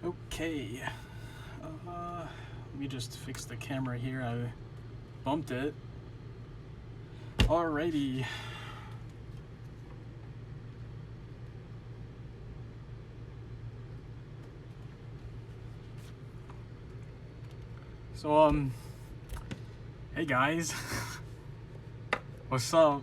Okay, let me just fix the camera here. I bumped it. Alrighty. So, hey guys. What's up?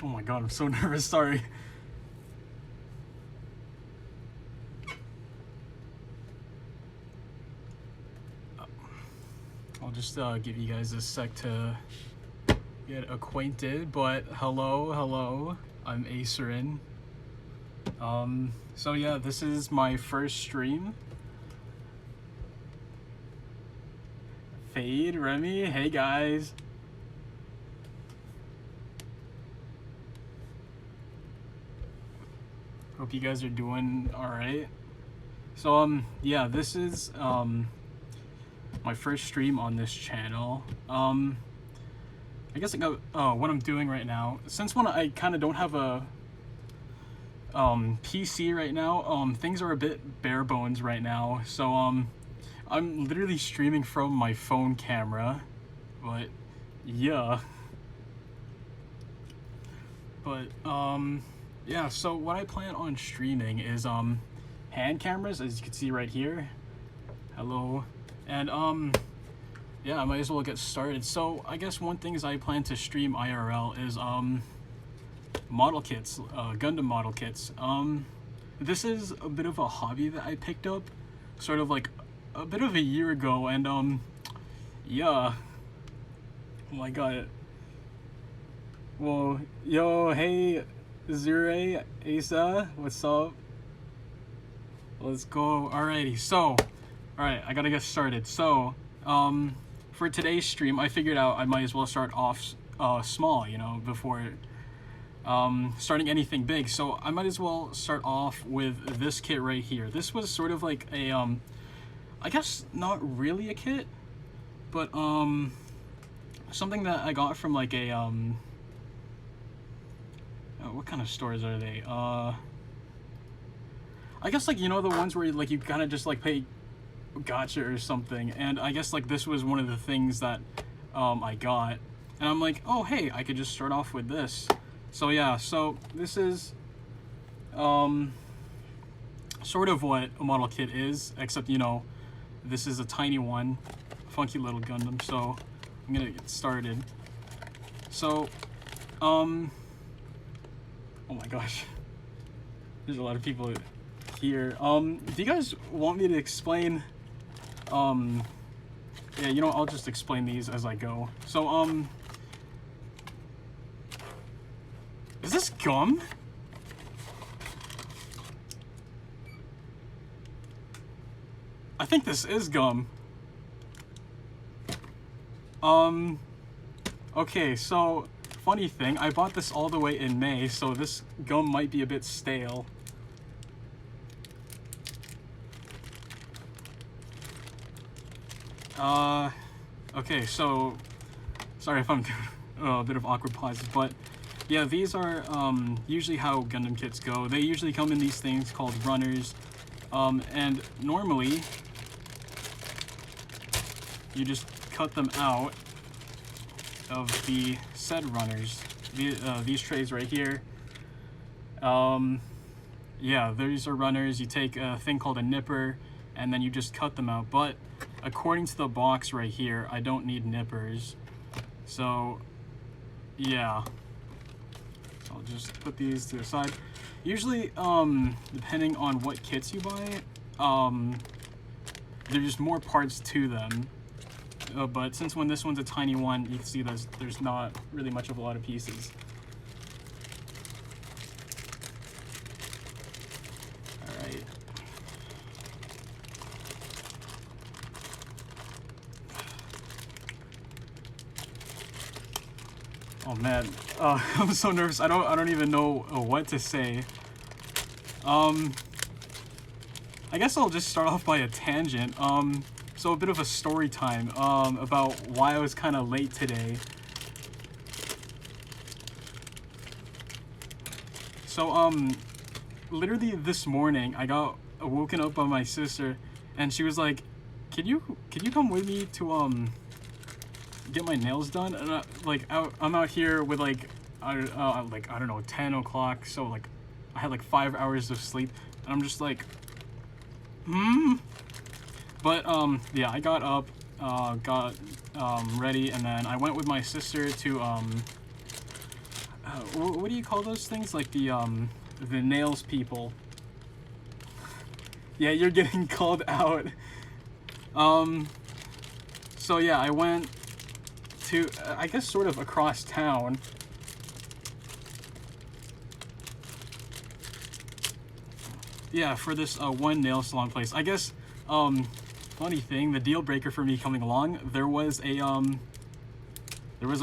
Oh my god, I'm so nervous, sorry. I'll just give you guys a sec to get acquainted, but hello, I'm Acerin. So yeah, this is my first stream. Fade, Remy, hey guys. Hope you guys are doing alright. So, yeah, this is, my first stream on this channel. I guess what I'm doing right now, since I kind of don't have a, PC right now, things are a bit bare bones right now, so, I'm literally streaming from my phone camera, but, yeah. But, yeah, so what I plan on streaming is, hand cameras, as you can see right here. Hello. And, yeah, I might as well get started. So, I guess one thing is I plan to stream IRL is, model kits, Gundam model kits. This is a bit of a hobby that I picked up, sort of like a bit of a year ago, and, yeah. Oh my god. Well, yo, hey, Zure, Asa, what's up? Let's go. Alrighty, so, alright, I gotta get started. So, for today's stream, I figured out I might as well start off small, you know, before starting anything big. So I might as well start off with this kit right here. This was sort of like a, I guess not really a kit, but something that I got from like a, what kind of stores are they? I guess like, you know, the ones where like you kind of just like pay gotcha or something, and I guess like this was one of the things that I got, and I'm like, oh hey, I could just start off with this. So yeah, so this is sort of what a model kit is, except, you know, this is a tiny one, funky little Gundam. So I'm gonna get started. So oh my gosh, there's a lot of people here. Do you guys want me to explain? Yeah, you know, I'll just explain these as I go. So, is this gum? I think this is gum. Okay, so, funny thing, I bought this all the way in May, so this gum might be a bit stale. Okay, so, sorry if I'm doing a bit of awkward pauses, but yeah, these are, usually how Gundam kits go. They usually come in these things called runners, and normally, you just cut them out of the said runners. These trays right here, yeah, these are runners. You take a thing called a nipper, and then you just cut them out, but according to the box right here, I don't need nippers. So, yeah. So I'll just put these to the side. Usually, depending on what kits you buy, there's just more parts to them. But since when this one's a tiny one, you can see there's not really much of a lot of pieces. Alright. Oh man, I'm so nervous. I don't even know what to say. I guess I'll just start off by a tangent. So a bit of a story time about why I was kind of late today. So literally this morning I got woken up by my sister, and she was like, can you come with me to get my nails done? And I'm out here with like I don't know, 10 o'clock, so like I had like 5 hours of sleep, and I'm just like, but yeah, I got up, got ready, and then I went with my sister to what do you call those things, like the nails people? Yeah, you're getting called out. So yeah, I went to, I guess, sort of across town. Yeah, for this one nail salon place. I guess, funny thing, the deal breaker for me coming along, there was a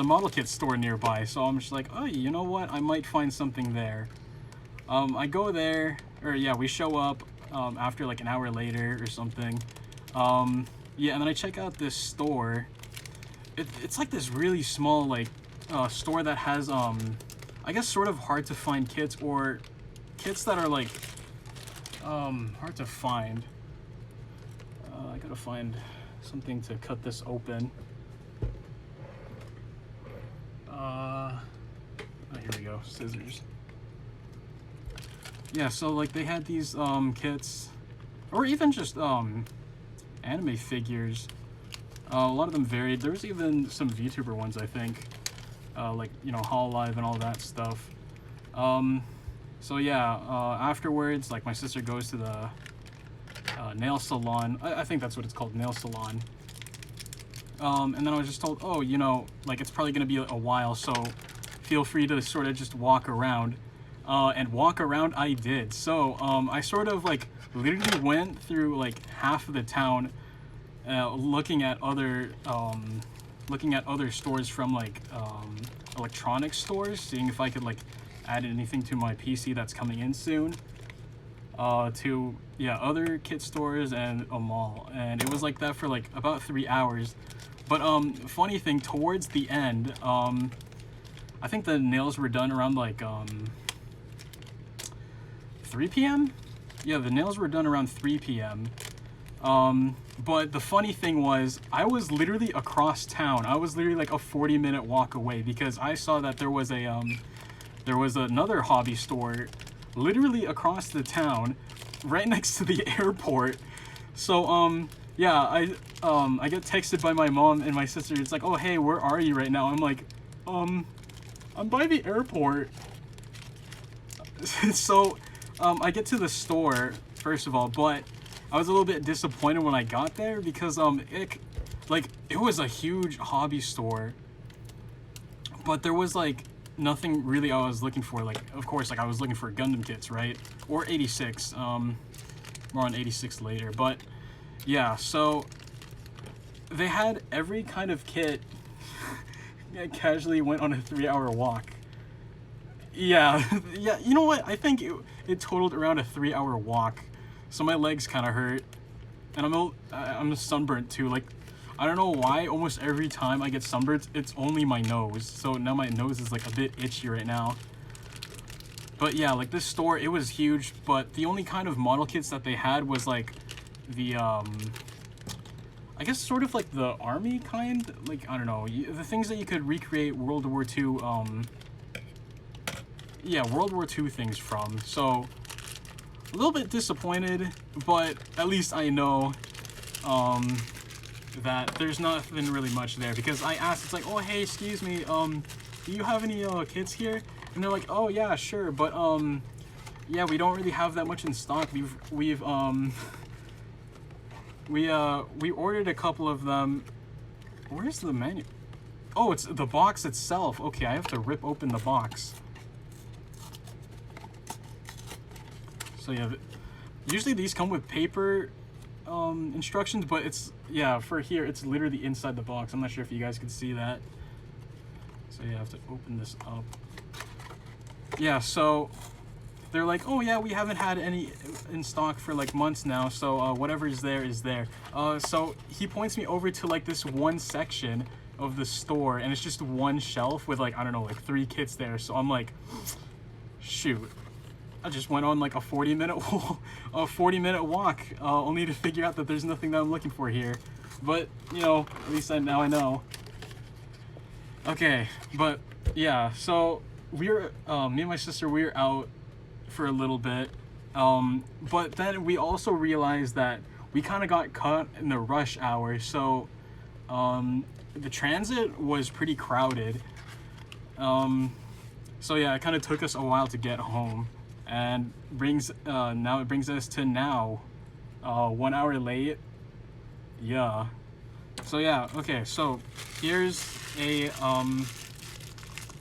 model kit store nearby, so I'm just like, oh, you know what, I might find something there. I go there, or yeah, we show up after like an hour later or something. Yeah, and then I check out this store. It's like this really small, like, store that has, I guess, sort of hard to find kits, or kits that are like, hard to find. I gotta find something to cut this open. Oh, here we go, scissors. Yeah, so like they had these kits, or even just anime figures. A lot of them varied. There was even some VTuber ones, I think, like, you know, Hololive and all that stuff. So yeah, afterwards, like, my sister goes to the nail salon. I think that's what it's called, nail salon. And then I was just told, oh, you know, like, it's probably gonna be a while, so feel free to sort of just walk around. And walk around I did. So I sort of like literally went through like half of the town, looking at other stores from like electronics stores, seeing if I could like add anything to my PC that's coming in soon. To yeah, other kit stores and a mall, and it was like that for like about 3 hours. But funny thing, towards the end, I think the nails were done around like 3 p.m. Yeah, the nails were done around 3 p.m. But the funny thing was, I was literally across town. I was literally like a 40-minute walk away, because I saw that there was another hobby store literally across the town, right next to the airport. So yeah, I get texted by my mom and my sister. It's like, oh hey, where are you right now? I'm like, I'm by the airport. So I get to the store, first of all, but I was a little bit disappointed when I got there, because it was a huge hobby store, but there was like nothing really I was looking for. Like, of course, like I was looking for Gundam kits, right? Or 86, more on 86 later. But yeah, so they had every kind of kit. I casually went on a 3-hour walk. Yeah, yeah, you know what? I think it totaled around a 3-hour walk. So my legs kind of hurt, and I'm sunburnt too. Like, I don't know why, almost every time I get sunburnt, it's only my nose. So now my nose is like a bit itchy right now. But yeah, like this store, it was huge, but the only kind of model kits that they had was like the, I guess sort of like the army kind, like, I don't know, the things that you could recreate World War II, yeah, World War II things from. So a little bit disappointed, but at least I know that there's nothing really much there, because I asked, it's like, oh hey, excuse me, do you have any kits here? And they're like, oh yeah, sure, but yeah, we don't really have that much in stock. We ordered a couple of them. Where's the menu? Oh, it's the box itself. Okay, I have to rip open the box. So yeah, usually these come with paper instructions, but it's, yeah, for here, it's literally inside the box. I'm not sure if you guys can see that. So yeah, I have to open this up. Yeah, so they're like, oh yeah, we haven't had any in stock for like months now, so whatever is there is there. So he points me over to like this one section of the store, and it's just one shelf with like, I don't know, like 3 kits there. So I'm like, shoot. I just went on like a 40-minute a 40-minute walk, only to figure out that there's nothing that I'm looking for here. But you know, at least now I know. Okay, but yeah, so me and my sister, we were out for a little bit, but then we also realized that we kind of got caught in the rush hour, so the transit was pretty crowded. So yeah, it kind of took us a while to get home, and now it brings us to now, 1 hour late. Yeah. So yeah, okay, so here's a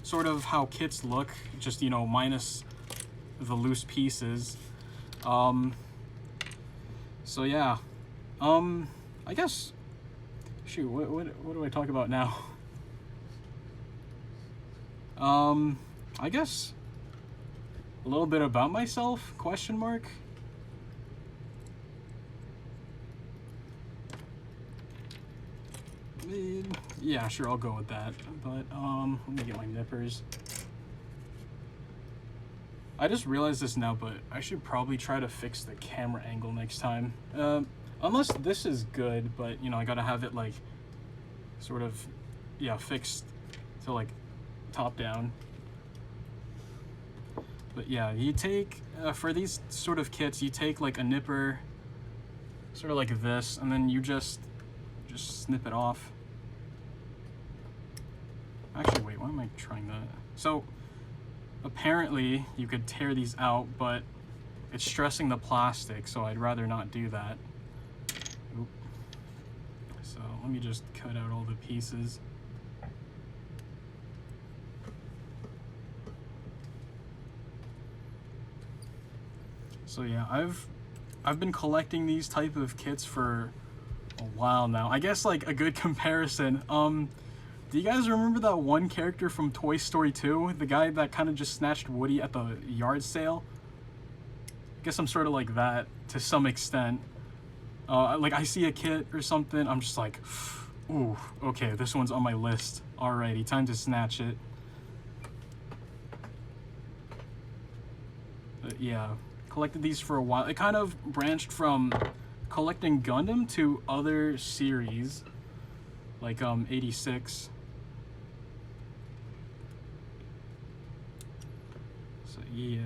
sort of how kits look, just, you know, minus the loose pieces. So yeah, I guess, shoot, what do I talk about now? I guess a little bit about myself, question mark. Yeah, sure, I'll go with that. But let me get my nippers. I just realized this now, but I should probably try to fix the camera angle next time. Unless this is good, but you know, I gotta have it like sort of, yeah, fixed to like top down. But yeah, you take for these sort of kits, you take like a nipper, sort of like this, and then you just snip it off. Actually, wait, why am I trying that? So apparently you could tear these out, but it's stressing the plastic, so I'd rather not do that. Oop. So let me just cut out all the pieces. So yeah, I've been collecting these type of kits for a while now. I guess like a good comparison, do you guys remember that one character from Toy Story 2? The guy that kind of just snatched Woody at the yard sale? I guess I'm sort of like that to some extent. Like I see a kit or something, I'm just like, ooh, okay, this one's on my list. Alrighty, time to snatch it. But yeah, collected these for a while. It kind of branched from collecting Gundam to other series, like 86. So yeah.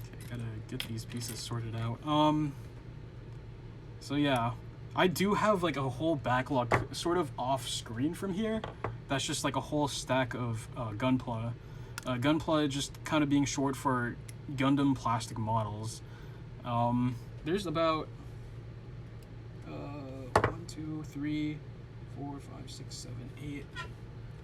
Okay, gotta get these pieces sorted out. So yeah, I do have like a whole backlog sort of off screen from here. That's just like a whole stack of Gunpla. Gunpla just kind of being short for Gundam plastic models. There's about 1, 2, 3, 4, 5, 6, 7, 8.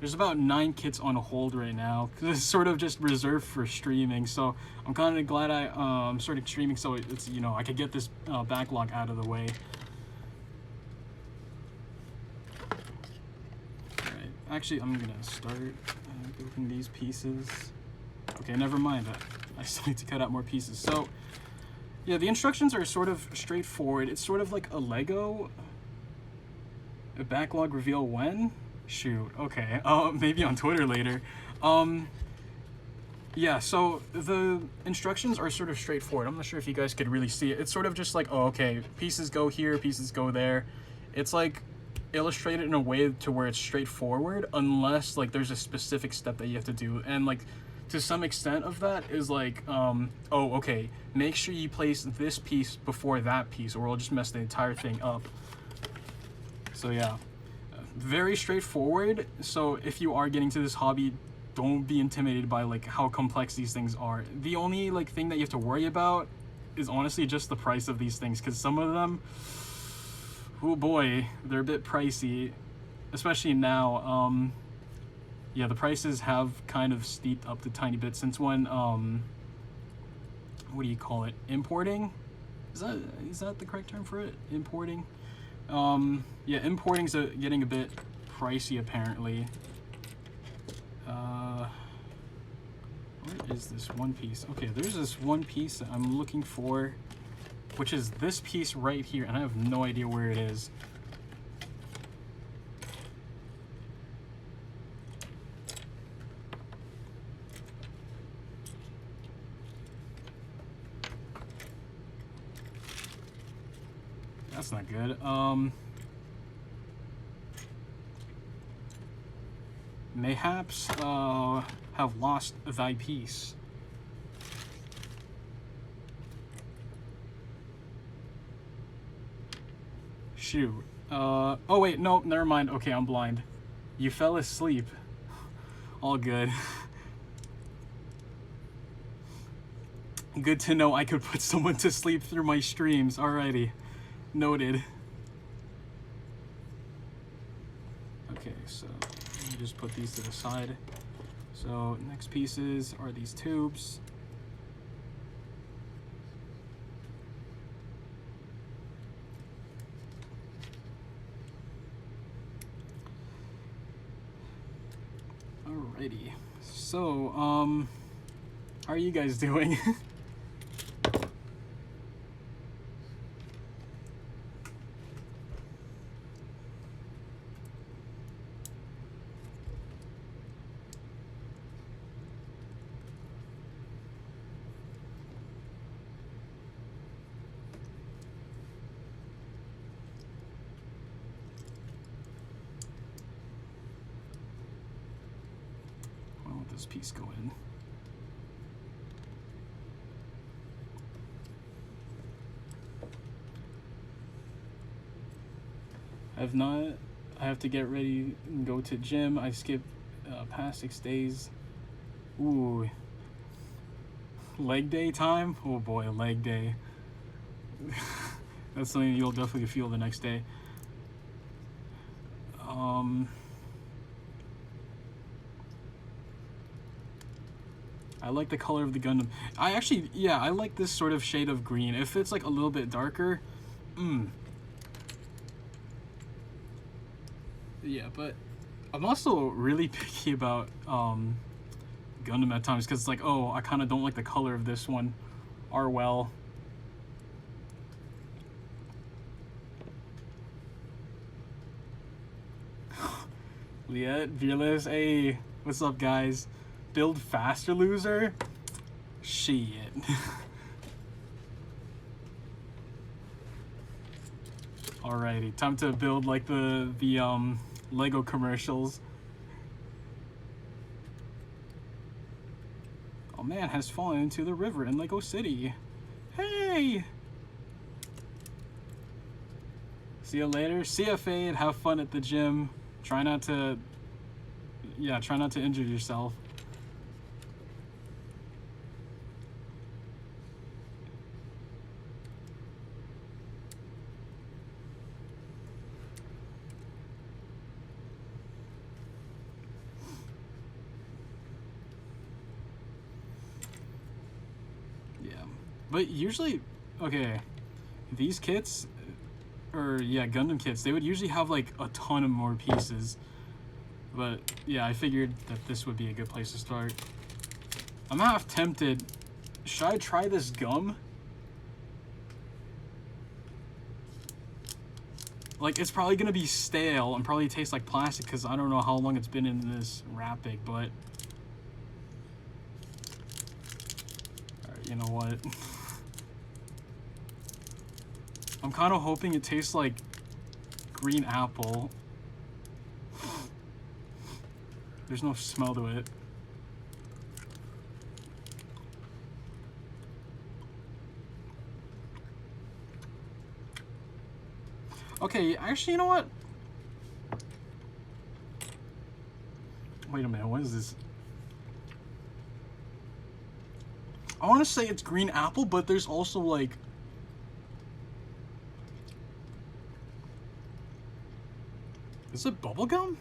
There's about 9 kits on hold right now because it's sort of just reserved for streaming. So I'm kind of glad I started streaming, so it's, you know, I could get this backlog out of the way. All right, actually, I'm gonna start building these pieces. Okay, never mind. I still need to cut out more pieces. So yeah, the instructions are sort of straightforward. It's sort of like a Lego. A backlog reveal when? Shoot, okay. Maybe on Twitter later. Yeah, so the instructions are sort of straightforward. I'm not sure if you guys could really see it. It's sort of just like, oh, okay, pieces go here, pieces go there. It's like illustrated in a way to where it's straightforward, unless like there's a specific step that you have to do. And like to some extent of that is like, oh, okay, make sure you place this piece before that piece or it'll just mess the entire thing up. So yeah, very straightforward. So if you are getting to this hobby, don't be intimidated by like how complex these things are. The only like thing that you have to worry about is honestly just the price of these things, because some of them, oh boy, they're a bit pricey, especially now. Yeah, the prices have kind of steeped up a tiny bit since when what do you call it, importing, is that the correct term for it, importing? Yeah, importing's getting a bit pricey apparently. Where is this one piece? Okay, there's this one piece that I'm looking for, which is this piece right here, and I have no idea where it is. That's not good. Mayhaps have lost thy peace. Shoot. Oh wait, no, never mind. Okay, I'm blind. You fell asleep. All good. Good to know I could put someone to sleep through my streams. Alrighty. Noted. Okay, so let me just put these to the side. So next pieces are these tubes. Alrighty. So, how are you guys doing? This piece go in. I have to get ready and go to gym. I skipped past 6 days. Ooh. Leg day time? Oh boy, leg day. That's something you'll definitely feel the next day. I like the color of the Gundam. I like this sort of shade of green. If it's like a little bit darker, yeah, but I'm also really picky about Gundam at times because it's like, oh, I kind of don't like the color of this one. Arwell. Liet, Fearless, hey, what's up, guys? Build faster, loser? Shit. Alrighty, time to build like the Lego commercials. Oh man, has fallen into the river in Lego City. Hey! See you later. See ya, Fade. Have fun at the gym. Try not to injure yourself. But usually, okay, these kits, or yeah, Gundam kits, they would usually have like a ton of more pieces. But yeah, I figured that this would be a good place to start. I'm half tempted. Should I try this gum? Like, it's probably gonna be stale and probably taste like plastic because I don't know how long it's been in this wrapping, but... Alright, you know what? I'm kind of hoping it tastes like green apple. There's no smell to it. Okay, actually, you know what? Wait a minute, what is this? I want to say it's green apple, but there's also like... Is it bubblegum?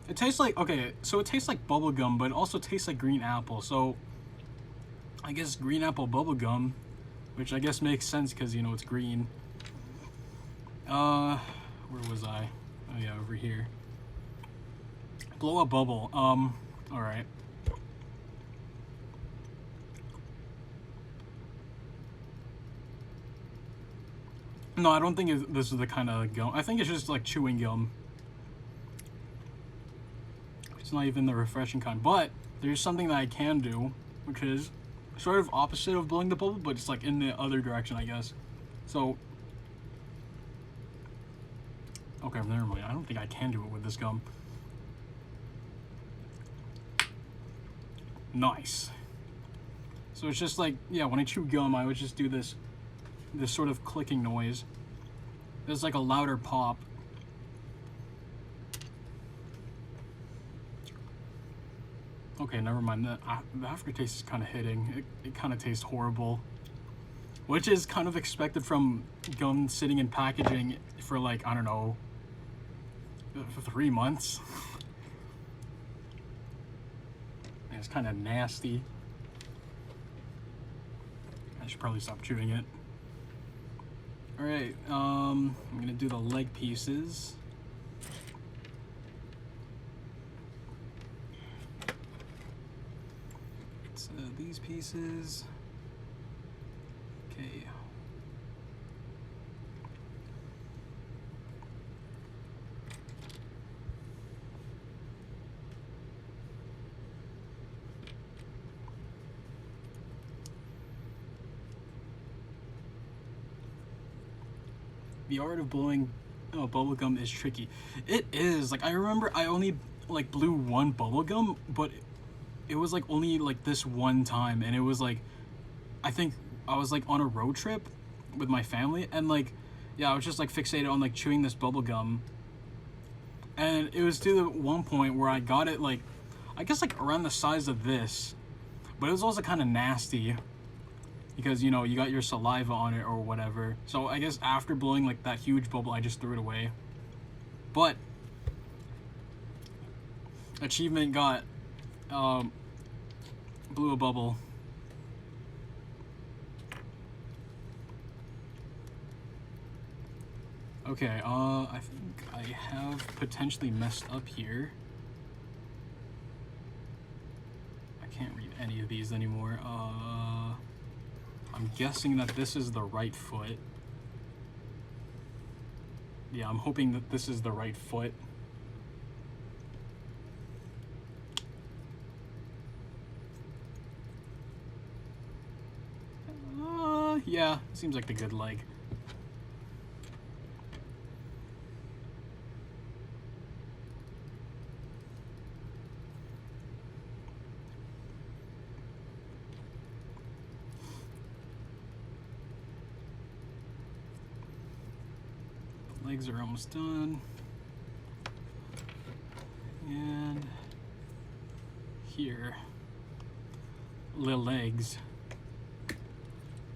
It tastes like, okay, so it tastes like bubblegum, but it also tastes like green apple. So, I guess green apple bubblegum, which I guess makes sense because, you know, it's green. Where was I? Oh yeah, over here. Blow up bubble. Alright. No, I don't think this is the kind of gum. I think it's just like chewing gum. It's not even the refreshing kind. But there's something that I can do, which is sort of opposite of blowing the bubble, but it's like in the other direction, I guess. So, okay, never mind. I don't think I can do it with this gum. Nice. So it's just like, yeah, when I chew gum, I would just do this sort of clicking noise. There's like a louder pop. Okay, never mind. The aftertaste is kind of hitting. It kind of tastes horrible. Which is kind of expected from gum sitting in packaging for like, I don't know, for 3 months. It's kind of nasty. I should probably stop chewing it. Alright, I'm gonna do the leg pieces. So these pieces. Okay. The art of blowing bubblegum is tricky. It is. Like, I remember I only like blew one bubblegum, but it was like only like this one time, and it was like, I think I was like on a road trip with my family, and like, yeah, I was just like fixated on like chewing this bubblegum. And it was to the one point where I got it like, I guess like around the size of this, but it was also kind of nasty. Because, you know, you got your saliva on it or whatever. So I guess after blowing like that huge bubble, I just threw it away. But achievement got blew a bubble. Okay, I think I have potentially messed up here. I can't read any of these anymore. I'm guessing that this is the right foot. Yeah, I'm hoping that this is the right foot. Yeah, seems like the good leg. Legs are almost done. And here, the legs.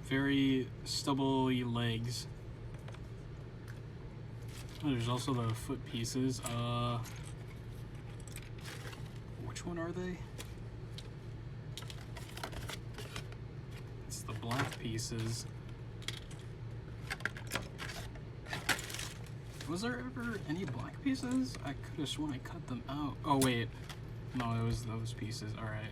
Very stubbly legs. Oh, there's also the foot pieces. Which one are they? It's the black pieces. Was there ever any black pieces? I could have sworn I cut them out. Oh wait, no, it was those pieces. All right.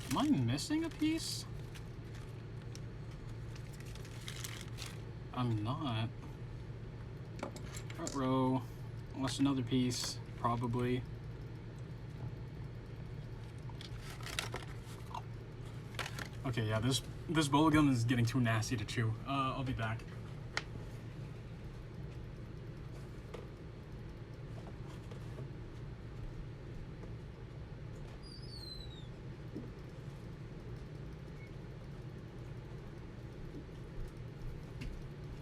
Am I missing a piece? I'm not. Front row. Unless another piece, probably. Okay, yeah, this bubblegum is getting too nasty to chew. I'll be back.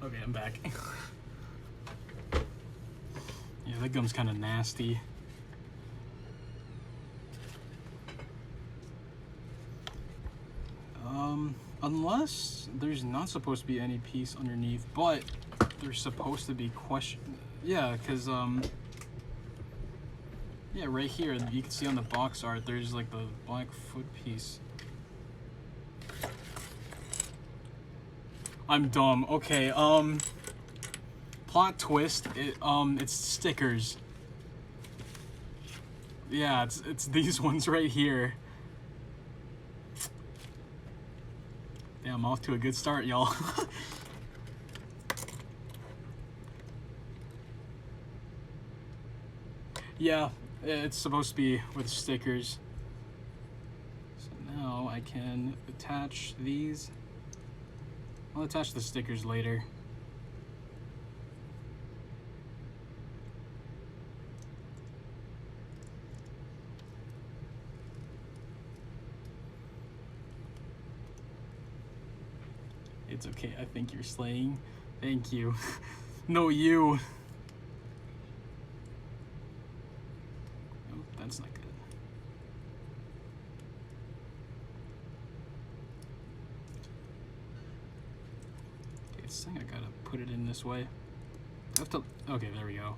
Okay, I'm back. Yeah, that gum's kind of nasty. Unless there's not supposed to be any piece underneath, but there's supposed to be yeah, because yeah, right here you can see on the box art there's like the black foot piece. I'm dumb. Okay, plot twist, it's stickers. Yeah, it's these ones right here. Damn, I'm off to a good start, y'all. Yeah, it's supposed to be with stickers. So now I can attach these. I'll attach the stickers later. It's okay, I think you're slaying. Thank you. No, you. Oh, that's not good. Okay, it's saying I gotta put it in this way. I have to. Okay, there we go.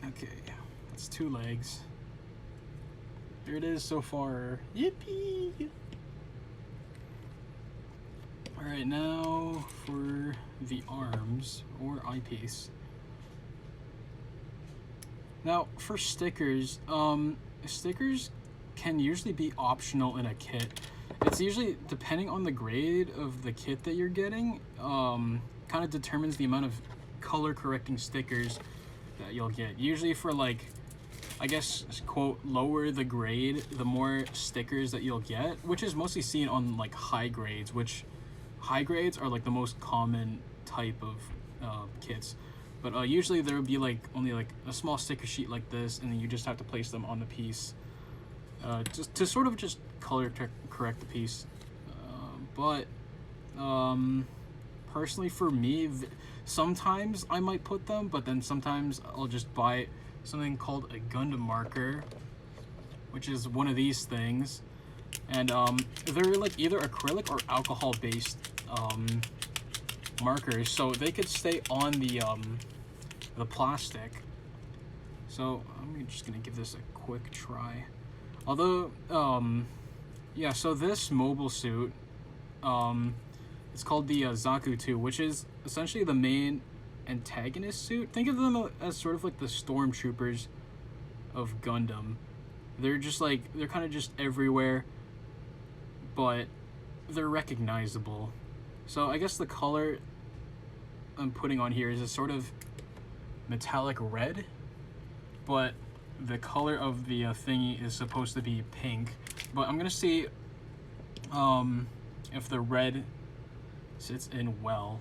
Okay, that's 2 legs. There it is so far. Yippee! Alright, now for the arms or eyepiece. Now, for stickers, stickers can usually be optional in a kit. It's usually, depending on the grade of the kit that you're getting, kind of determines the amount of color correcting stickers that you'll get. Usually for like, I guess, quote, lower the grade, the more stickers that you'll get, which is mostly seen on like high grades, which high grades are like the most common type of kits. But usually there would be like only like a small sticker sheet like this, and then you just have to place them on the piece just to sort of just color correct the piece. Personally for me, sometimes I might put them, but then sometimes I'll just buy something called a Gundam marker, which is one of these things, and they're like either acrylic or alcohol based markers, so they could stay on the plastic. So I'm just gonna give this a quick try. Although yeah, so this mobile suit, it's called the Zaku 2, which is essentially the main antagonist suit. Think of them as sort of like the stormtroopers of Gundam. They're just like, they're kind of just everywhere, but they're recognizable. So I guess the color I'm putting on here is a sort of metallic red, but the color of the thingy is supposed to be pink. But I'm gonna see if the red sits in well.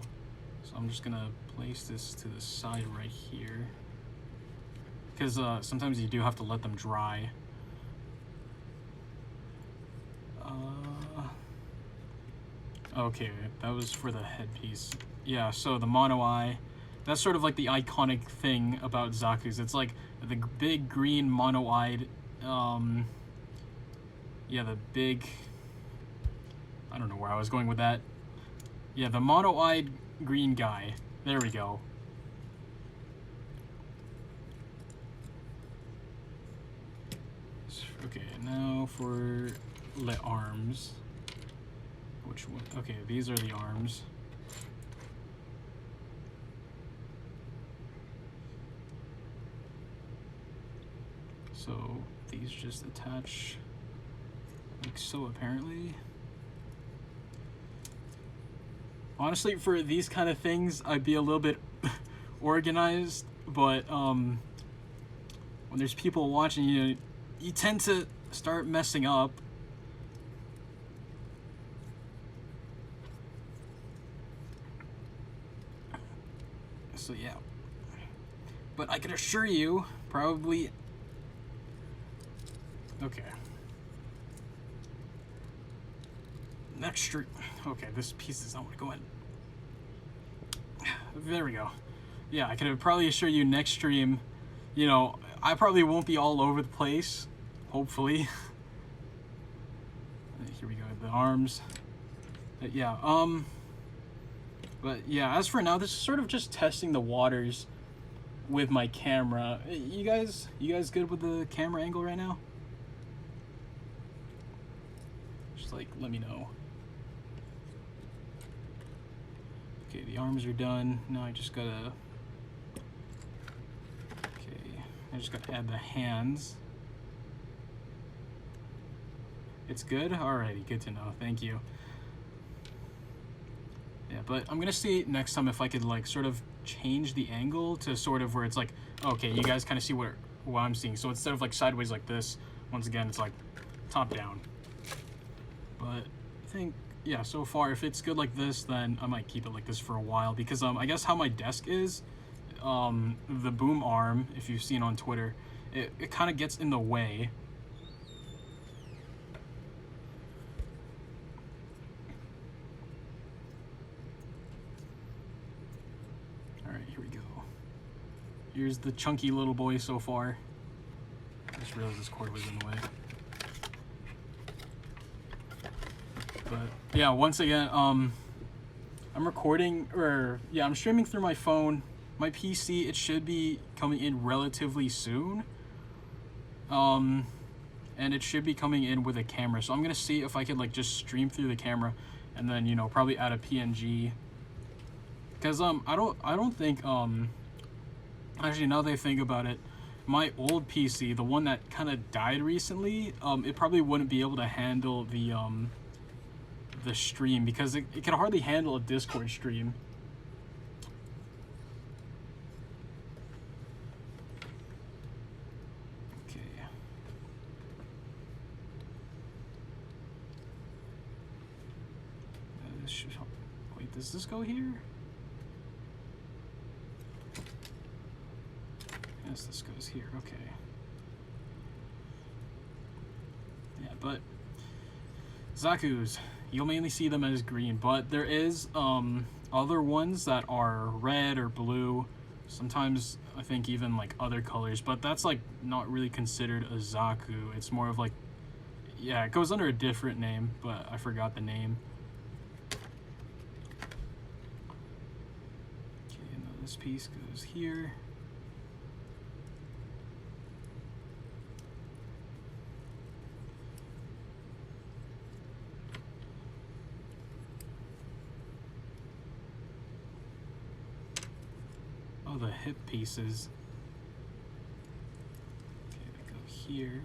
So I'm just gonna place this to the side right here, because sometimes you do have to let them dry. Okay, that was for the headpiece. Yeah, so the mono eye, that's sort of like the iconic thing about Zaku's. It's like the big green mono-eyed, yeah, the big, I don't know where I was going with that. Yeah, the mono-eyed green guy. There we go. Okay, now for the arms. Which one? Okay, these are the arms. So these just attach like so, apparently. Honestly, for these kind of things, I'd be a little bit organized, but when there's people watching you, you tend to start messing up. So yeah, but I can assure you, probably, okay. Next stream, okay, this piece does not want to go in. There we go. Yeah, I can probably assure you next stream, you know, I probably won't be all over the place, hopefully. Here we go, the arms. Yeah, but yeah, as for now, this is sort of just testing the waters with my camera. You guys good with the camera angle right now? Just like, let me know. Okay, the arms are done. Now I just gotta, okay, I just gotta add the hands. It's good? Alrighty, good to know. Thank you. Yeah, but I'm gonna see next time if I could like sort of change the angle to sort of where it's like, okay, you guys kind of see what I'm seeing. So instead of like sideways like this, once again, it's like top down. But I think, yeah, so far, if it's good like this, then I might keep it like this for a while, because I guess how my desk is, the boom arm, if you've seen on Twitter, it kind of gets in the way. Alright, here we go. Here's the chunky little boy so far. I just realized this cord was in the way. But yeah, once again, I'm recording, or yeah, I'm streaming through my phone. My PC, it should be coming in relatively soon. And it should be coming in with a camera. So I'm gonna see if I could like just stream through the camera and then, you know, probably add a PNG. Cause I don't think actually, now that I think about it, my old PC, the one that kind of died recently, it probably wouldn't be able to handle the stream, because it can hardly handle a Discord stream. Okay. This should, wait, does this go here? Yes, this goes here. Okay. Yeah, but Zaku's, you'll mainly see them as green, but there is other ones that are red or blue, sometimes I think even like other colors, but that's like not really considered a Zaku. It's more of like, yeah, it goes under a different name, but I forgot the name. Okay, now this piece goes here. Oh, the hip pieces. Okay, they go here.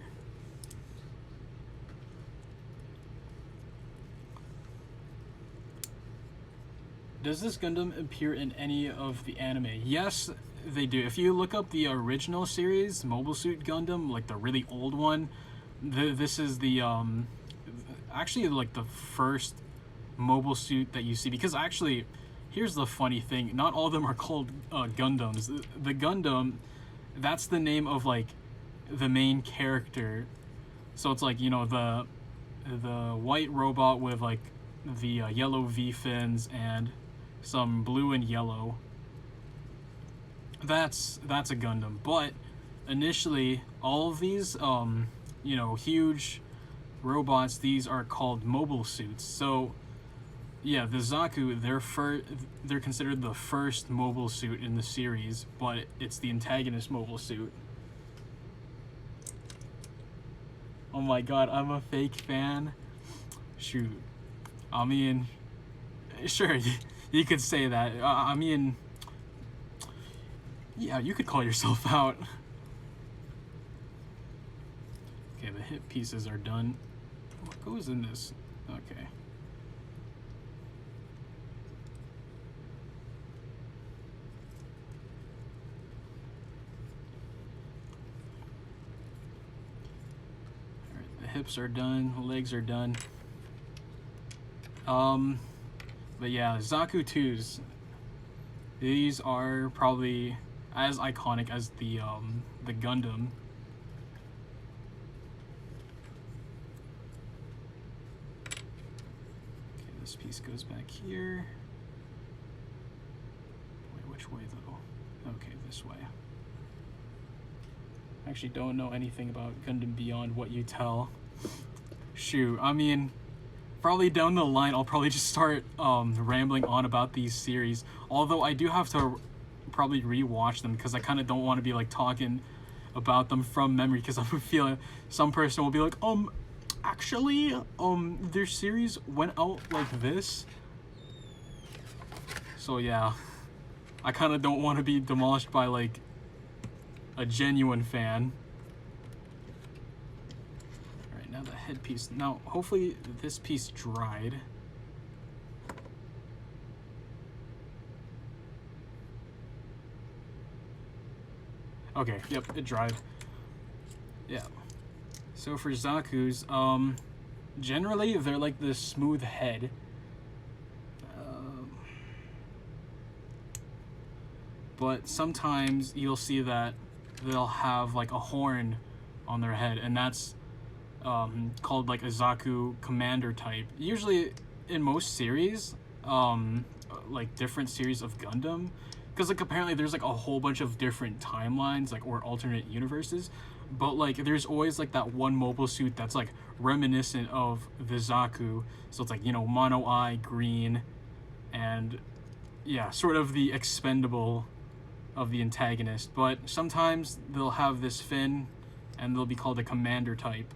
Does this Gundam appear in any of the anime? Yes, they do. If you look up the original series, Mobile Suit Gundam, like the really old one, this is the actually like the first mobile suit that you see, because actually, here's the funny thing, not all of them are called Gundams. The Gundam, that's the name of like the main character. So it's like, you know, the white robot with like the yellow V fins and some blue and yellow. That's a Gundam. But initially, all of these you know, huge robots, these are called mobile suits. So yeah, the Zaku, they're considered the first mobile suit in the series, but it's the antagonist mobile suit. Oh my god, I'm a fake fan. Shoot. I mean, sure, you could say that. I mean, yeah, you could call yourself out. Okay, the hip pieces are done. What goes in this? Okay. Hips are done, legs are done. But yeah, Zaku 2s, these are probably as iconic as the Gundam. Okay, this piece goes back here. Wait, which way though? Okay, this way. I actually don't know anything about Gundam beyond what you tell. Shoot, I mean, probably down the line I'll probably just start rambling on about these series, although I do have to probably rewatch them, because I kind of don't want to be like talking about them from memory, because I'm feeling some person will be like, actually, their series went out like this. So yeah, I kind of don't want to be demolished by like a genuine fan. Alright, now the headpiece. Now, hopefully this piece dried. Okay, yep, it dried. Yeah. So for Zaku's, generally they're like this smooth head. But sometimes you'll see that they'll have like a horn on their head, and that's called like a Zaku commander type. Usually in most series, like different series of Gundam, because like apparently there's like a whole bunch of different timelines, like, or alternate universes, but like there's always like that one mobile suit that's like reminiscent of the Zaku. So it's like, you know, mono eye, green, and yeah, sort of the expendable of the antagonist. But sometimes they'll have this fin and they'll be called a commander type.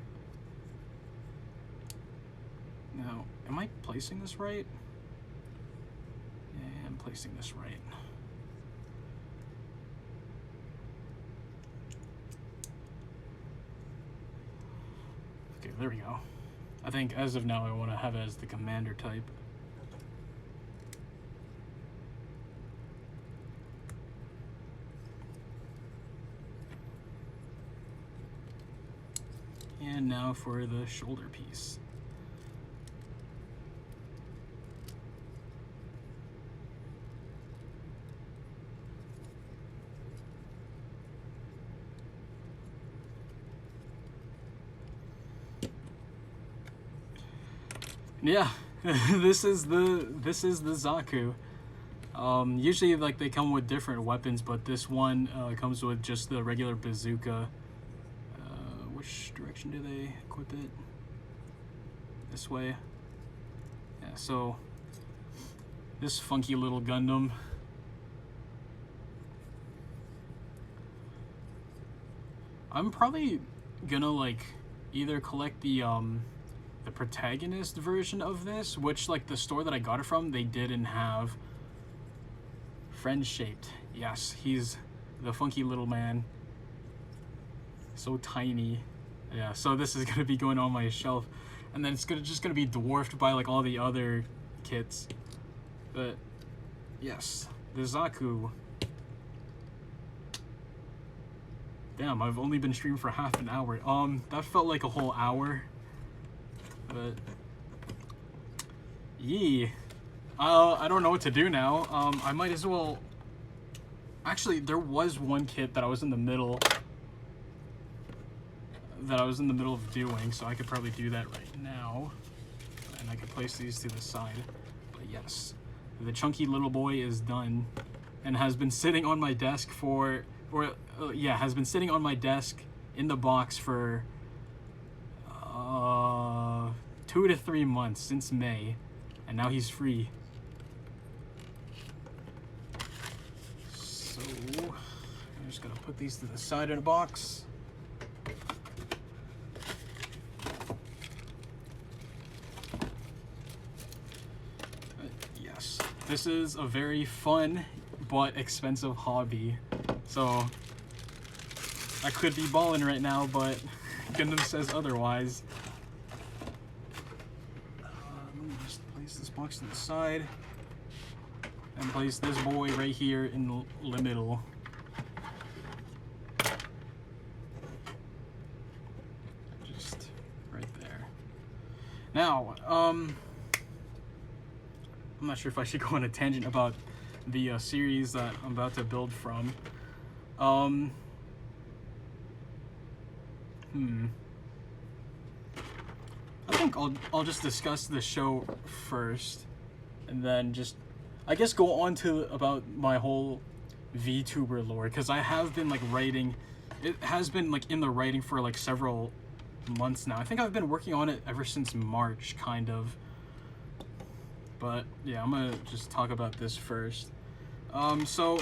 Now, am I placing this right? Yeah, I'm placing this right. Okay, there we go. I think as of now I want to have it as the commander type. And now for the shoulder piece. Yeah, this is the Zaku. Usually like they come with different weapons, but this one comes with just the regular bazooka. Which direction do they equip it? This way. Yeah, so this funky little Gundam. I'm probably gonna like either collect the protagonist version of this, which like the store that I got it from, they didn't have. Friend shaped. Yes, he's the funky little man. So tiny. Yeah, so this is gonna be going on my shelf, and then it's just gonna be dwarfed by like all the other kits. But yes, the Zaku. Damn, I've only been streaming for half an hour. That felt like a whole hour. But yee. I don't know what to do now. I might as well. Actually, there was one kit that I was in the middle of doing, so I could probably do that right now, and I could place these to the side. But yes, the chunky little boy is done and has been sitting on my desk has been sitting on my desk in the box for 2 to 3 months, since May, and now he's free. So I'm just gonna put these to the side of the box. Yes, this is a very fun but expensive hobby. So I could be balling right now, but Gundam says otherwise. Let me just place this box to the side and place this boy right here in the middle. Just right there. Now, I'm not sure if I should go on a tangent about the series that I'm about to build from. I think I'll just discuss the show first, and then just I guess go on to about my whole VTuber lore, because I have been like writing. It has been like in the writing for like several months now. I think I've been working on it ever since March, kind of. But yeah, I'm gonna just talk about this first. So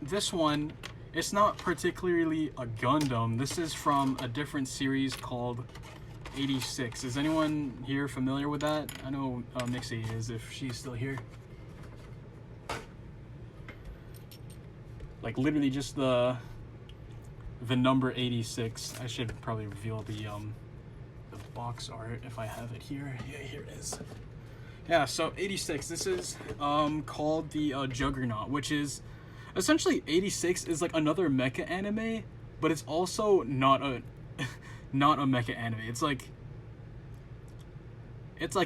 this one, it's not particularly a Gundam. This is from a different series called 86. Is anyone here familiar with that? I know Mixie is, if she's still here. Like literally just the number 86. I should probably reveal the box art if I have it here. Yeah, here it is. Yeah, so 86. This is called the Juggernaut, which is essentially 86 is like another mecha anime, but it's also not a not a mecha anime. It's like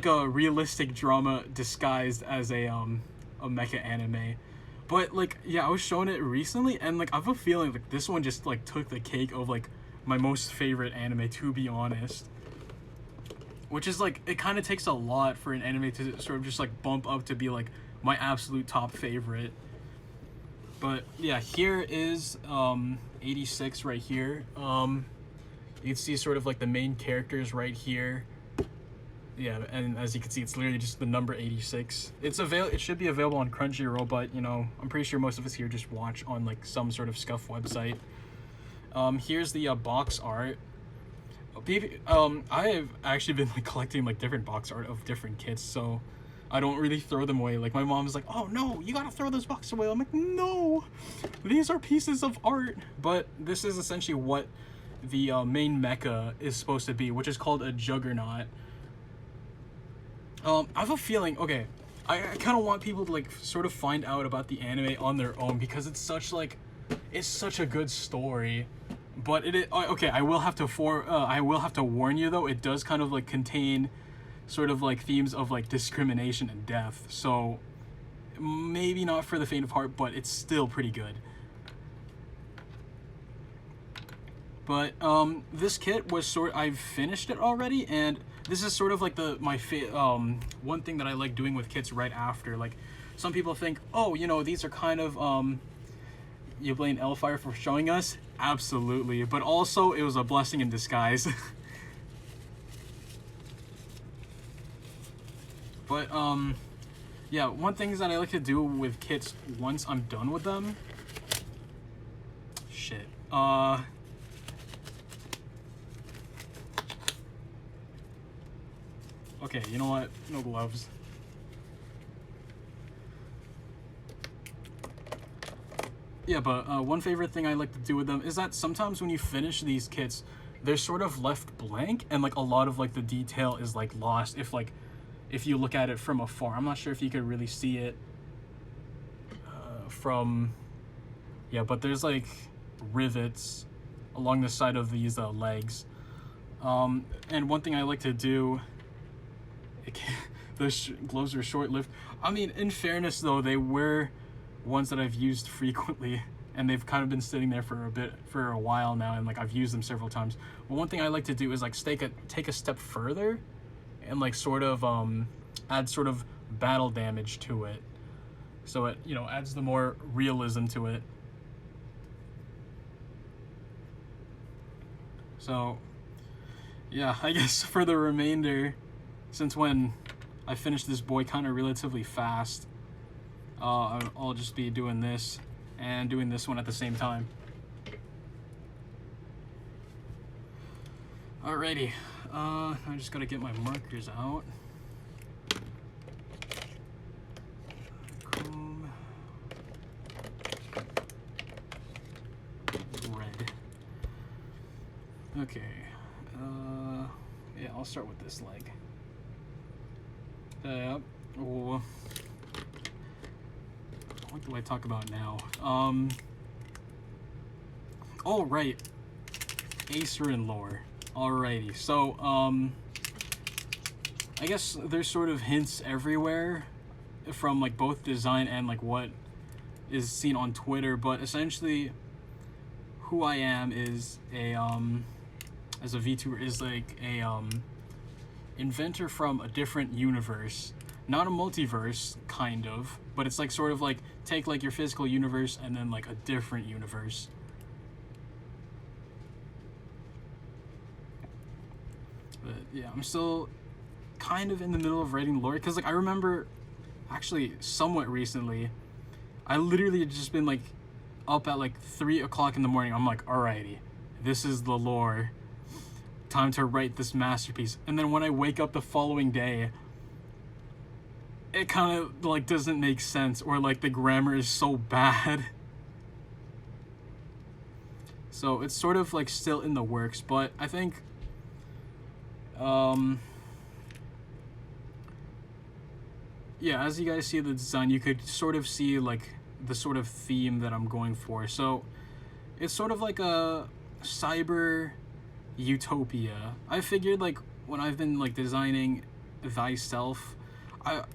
a realistic drama disguised as a mecha anime. But like, yeah, I was showing it recently, and like I have a feeling like this one just like took the cake of like my most favorite anime, to be honest. Which is like, it kind of takes a lot for an anime to sort of just like bump up to be like my absolute top favorite. But yeah, here is 86 right here. You can see sort of like the main characters right here. Yeah, and as you can see, it's literally just the number 86. It should be available on Crunchyroll, but you know, I'm pretty sure most of us here just watch on like some sort of scuff website. Here's the box art. I have actually been like collecting like different box art of different kits, so I don't really throw them away. Like my mom's like, "Oh no, you gotta throw those boxes away." I'm like, "No, these are pieces of art." But this is essentially what the main mecha is supposed to be, which is called a Juggernaut. I have a feeling, okay, I kind of want people to like sort of find out about the anime on their own, because it's such a good story. But okay, I will have to warn you though, it does kind of like contain sort of like themes of like discrimination and death. So maybe not for the faint of heart, but it's still pretty good. But this kit was I've finished it already, and this is sort of like one thing that I like doing with kits right after. Like, some people think, oh, you know, these are kind of you blame Elfire for showing us? Absolutely. But also, it was a blessing in disguise. But yeah, one thing that I like to do with kits once I'm done with them, okay, you know what? No gloves. Yeah, but one favorite thing I like to do with them is that sometimes when you finish these kits, they're sort of left blank, and like a lot of like the detail is like lost if you look at it from afar. I'm not sure if you could really see it but there's like rivets along the side of these legs. And one thing I like to do, those gloves are short-lived. I mean, in fairness though, they were ones that I've used frequently, and they've kind of been sitting there for a while now, and like I've used them several times. But one thing I like to do is like take a step further and like sort of add sort of battle damage to it, so it, you know, adds the more realism to it. So yeah, I guess for the remainder, since when I finished this boy kind of relatively fast, I'll just be doing this and doing this one at the same time. Alrighty, I just gotta get my markers out. Chrome. Red. Okay, yeah, I'll start with this leg. Yep. Oh. What do I talk about now? Oh, right. Acerin lore. Alrighty, so, I guess there's sort of hints everywhere from, like, both design and, like, what is seen on Twitter, but essentially, who I am is as a VTuber, is, like, a, inventor from a different universe. Not a multiverse, kind of, but it's like sort of like take like your physical universe and then like a different universe. But yeah, I'm still kind of in the middle of writing lore, because like I remember actually somewhat recently, I literally had just been like up at like 3 o'clock in the morning. I'm like, alrighty, this is the lore. Time to write this masterpiece. And then when I wake up the following day, it kind of like doesn't make sense, or like the grammar is so bad. So it's sort of like still in the works, but I think Yeah, as you guys see the design, you could sort of see like the sort of theme that I'm going for. So it's sort of like a cyber utopia. I figured like when I've been like designing Thyself, I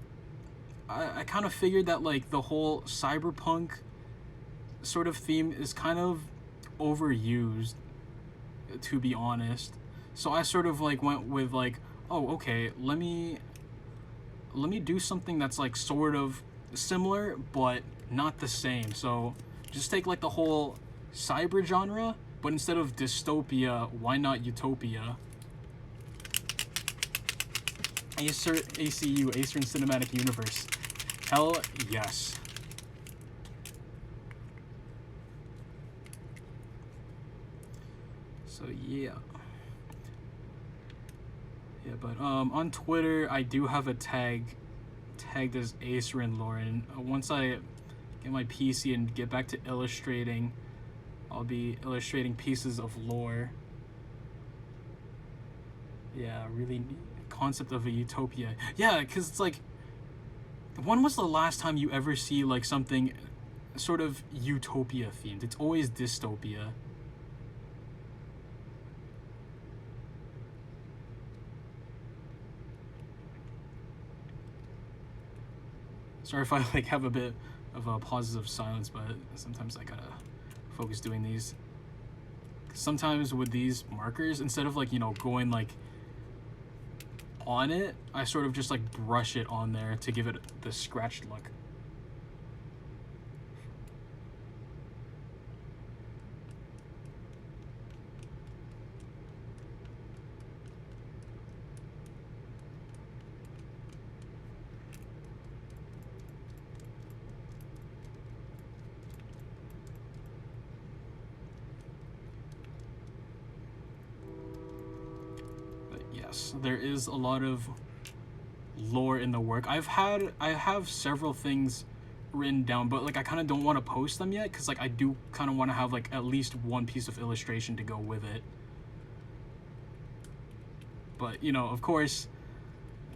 kind of figured that like the whole cyberpunk sort of theme is kind of overused, to be honest. So I sort of like went with like, oh, okay, let me do something that's like sort of similar but not the same. So just take like the whole cyber genre, but instead of dystopia, why not utopia? ACU, Acer Cinematic Universe. Hell yes. So yeah. Yeah, but on Twitter I do have a tagged as Acer and Lauren. Once I get my PC and get back to illustrating, I'll be illustrating pieces of lore. Yeah, really neat concept of a utopia. Yeah, because it's like, when was the last time you ever see like something sort of utopia themed? It's always dystopia. Sorry if I like have a bit of a pauses of silence, but sometimes I gotta focus doing these. Sometimes with these markers, instead of like, you know, going like on it, I sort of just like brush it on there to give it the scratched look. There is a lot of lore in the work. I have several things written down, but like I kind of don't want to post them yet because like I do kind of want to have like at least one piece of illustration to go with it. But you know, of course,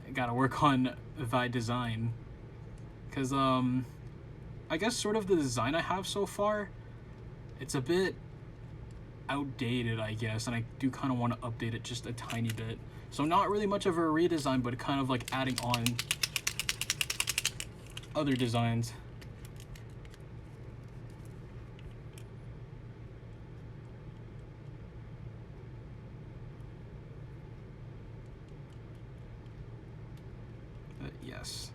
I gotta work on thy design, because I guess sort of the design I have so far, it's a bit outdated, I guess, and I do kind of want to update it just a tiny bit. So not really much of a redesign, but kind of like adding on other designs. But yes.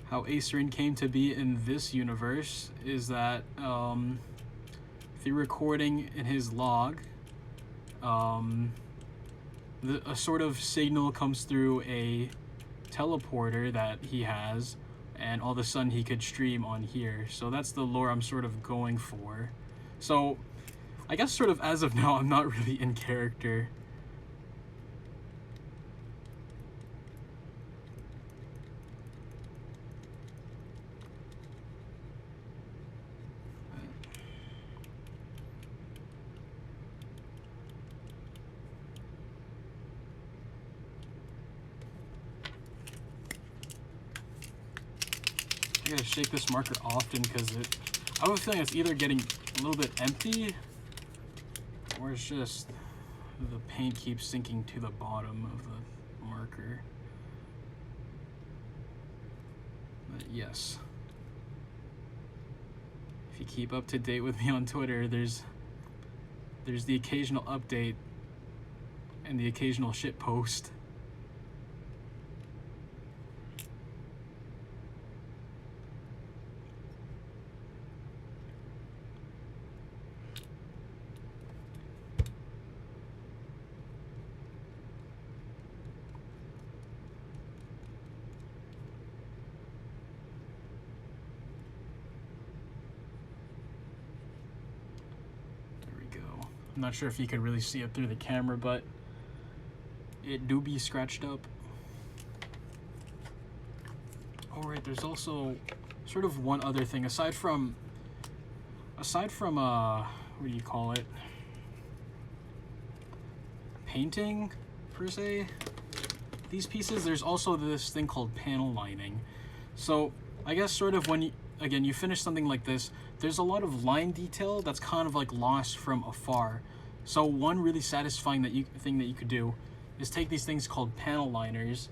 How Acerine came to be in this universe is that through recording in his log, a sort of signal comes through a teleporter that he has, and all of a sudden he could stream on here. So that's the lore I'm sort of going for. So I guess sort of as of now I'm not really in character. I gotta shake this marker often because I have a feeling it's either getting a little bit empty or it's just the paint keeps sinking to the bottom of the marker. But yes, if you keep up to date with me on Twitter, there's the occasional update and the occasional shit post. I'm not sure if you could really see it through the camera, but it do be scratched up. Oh right, there's also sort of one other thing aside from what do you call it? Painting per se. These pieces, there's also this thing called panel lining. So I guess sort of when you finish something like this, there's a lot of line detail that's kind of like lost from afar. So one really satisfying thing that you could do is take these things called panel liners,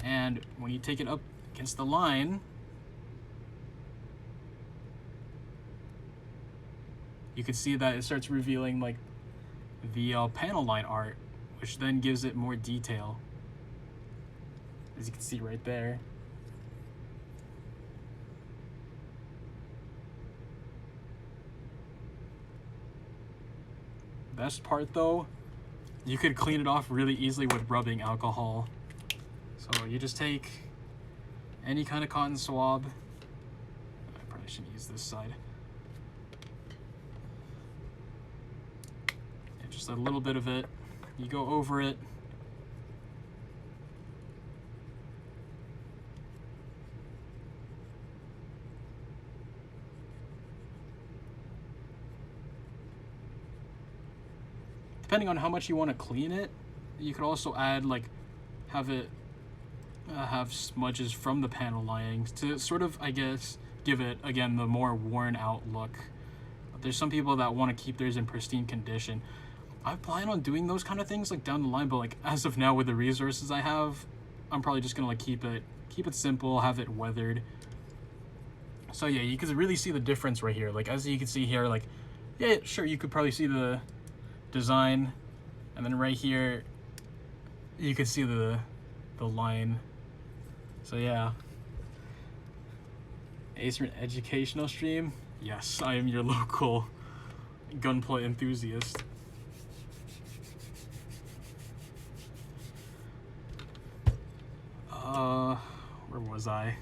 and when you take it up against the line, you can see that it starts revealing like the panel line art, which then gives it more detail, as you can see right there. Best part though, you could clean it off really easily with rubbing alcohol. So you just take any kind of cotton swab. I probably shouldn't use this side. And just a little bit of it. You go over it. Depending on how much you want to clean it, you could also add have it have smudges from the panel linings to sort of, I guess, give it again the more worn out look. But there's some people that want to keep theirs in pristine condition. I plan on doing those kind of things like down the line, but like as of now with the resources I have, I'm probably just gonna like keep it simple, have it weathered. So yeah, you can really see the difference right here. Like as you can see here, like yeah, sure, you could probably see the design, and then right here you can see the line. So yeah, Aceryn educational stream. Yes, I am your local gunplay enthusiast. Where was I?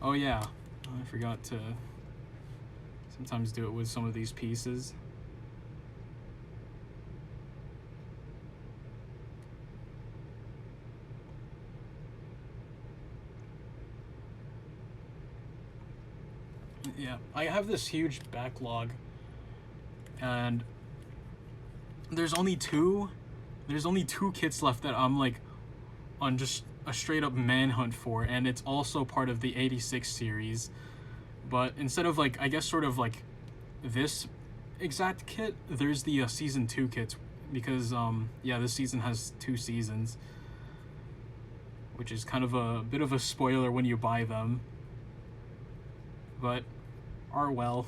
Oh yeah, I forgot to sometimes do it with some of these pieces. Yeah, I have this huge backlog, and there's only two kits left that I'm like on just a straight up manhunt for, and it's also part of the 86 series. But instead of like, I guess sort of like this exact kit, there's the season 2 kits, because yeah, this season has 2 seasons, which is kind of a bit of a spoiler when you buy them, but are well.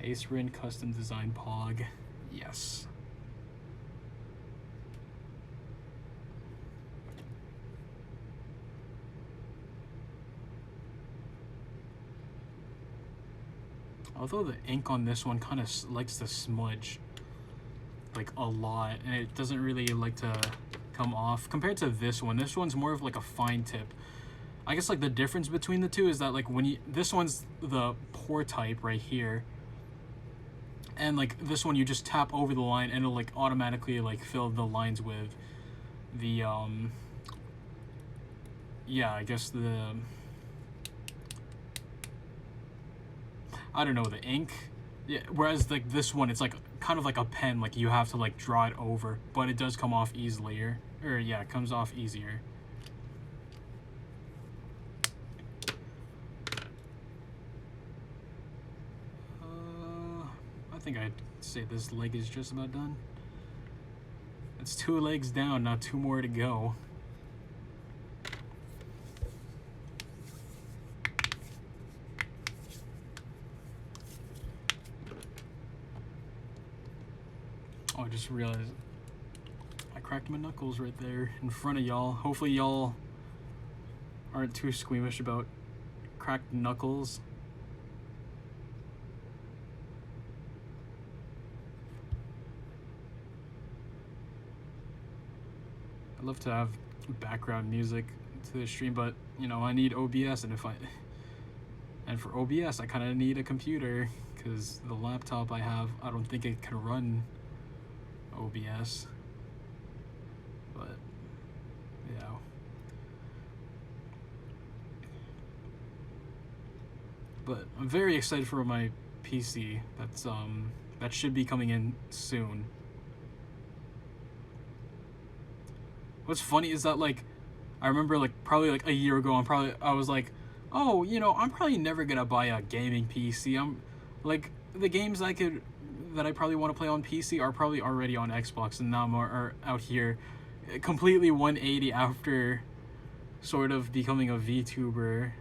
Aceryn custom design pog, yes. Although the ink on this one kind of likes to smudge like a lot, and it doesn't really like to come off compared to this one. This one's more of like a fine tip. I guess like the difference between the two is that like when this one's the pour type right here, and like this one you just tap over the line and it'll like automatically like fill the lines with the yeah, I guess the, I don't know, the ink. Yeah, whereas like this one, it's like kind of like a pen, like you have to like draw it over, but it does come off easily, or yeah, it comes off easier. I think I'd say this leg is just about done. It's 2 legs down, now 2 more to go. Oh, I just realized I cracked my knuckles right there in front of y'all. Hopefully y'all aren't too squeamish about cracked knuckles. I'd love to have background music to the stream, but you know, I need OBS, and for OBS I kind of need a computer, because the laptop I have, I don't think it can run OBS. But yeah, But I'm very excited for my PC. That should be coming in soon. What's funny is that, like, I remember, like, probably like a year ago, I was like, oh, you know, I'm probably never gonna buy a gaming PC. I'm like, the games that I probably want to play on PC are probably already on Xbox, and now I'm are out here completely 180 after sort of becoming a VTuber,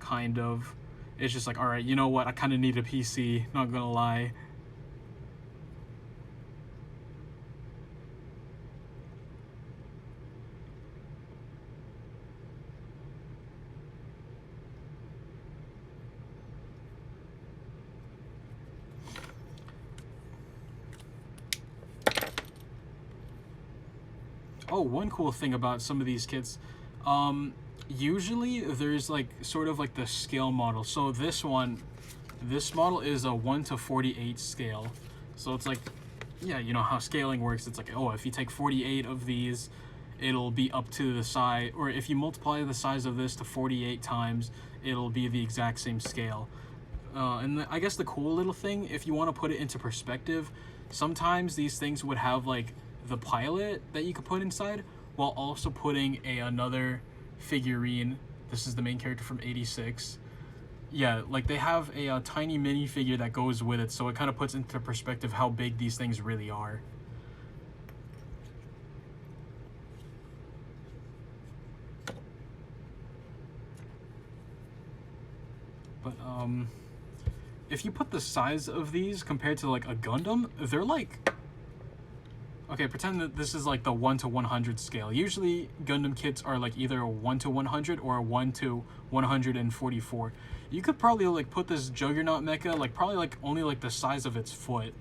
kind of. It's just like, alright, you know what, I kind of need a PC, not gonna lie. Oh, one cool thing about some of these kits, usually there's like sort of like the scale model. So this model is a 1:48 scale. So it's like, yeah, you know how scaling works. It's like, oh, if you take 48 of these, it'll be up to the size, or if you multiply the size of this to 48 times, it'll be the exact same scale. I guess the cool little thing, if you want to put it into perspective, sometimes these things would have like the pilot that you could put inside while also putting another figurine. This is the main character from 86. Yeah, like they have a tiny minifigure that goes with it, so it kind of puts into perspective how big these things really are. But if you put the size of these compared to like a Gundam, they're like, okay, pretend that this is like the 1:100 scale. Usually Gundam kits are like either a 1:100 or a 1:144. You could probably like put this Juggernaut mecha like probably like only like the size of its foot.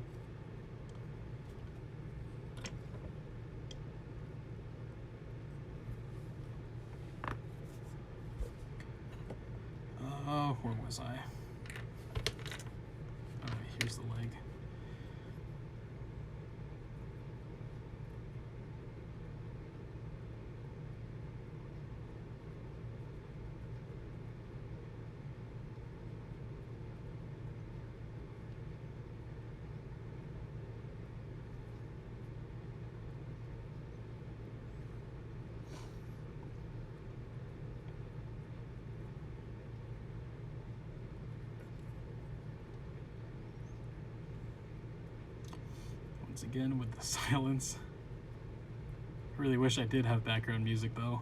Where was I? Oh, here's the leg. Once again with the silence. I really wish I did have background music though.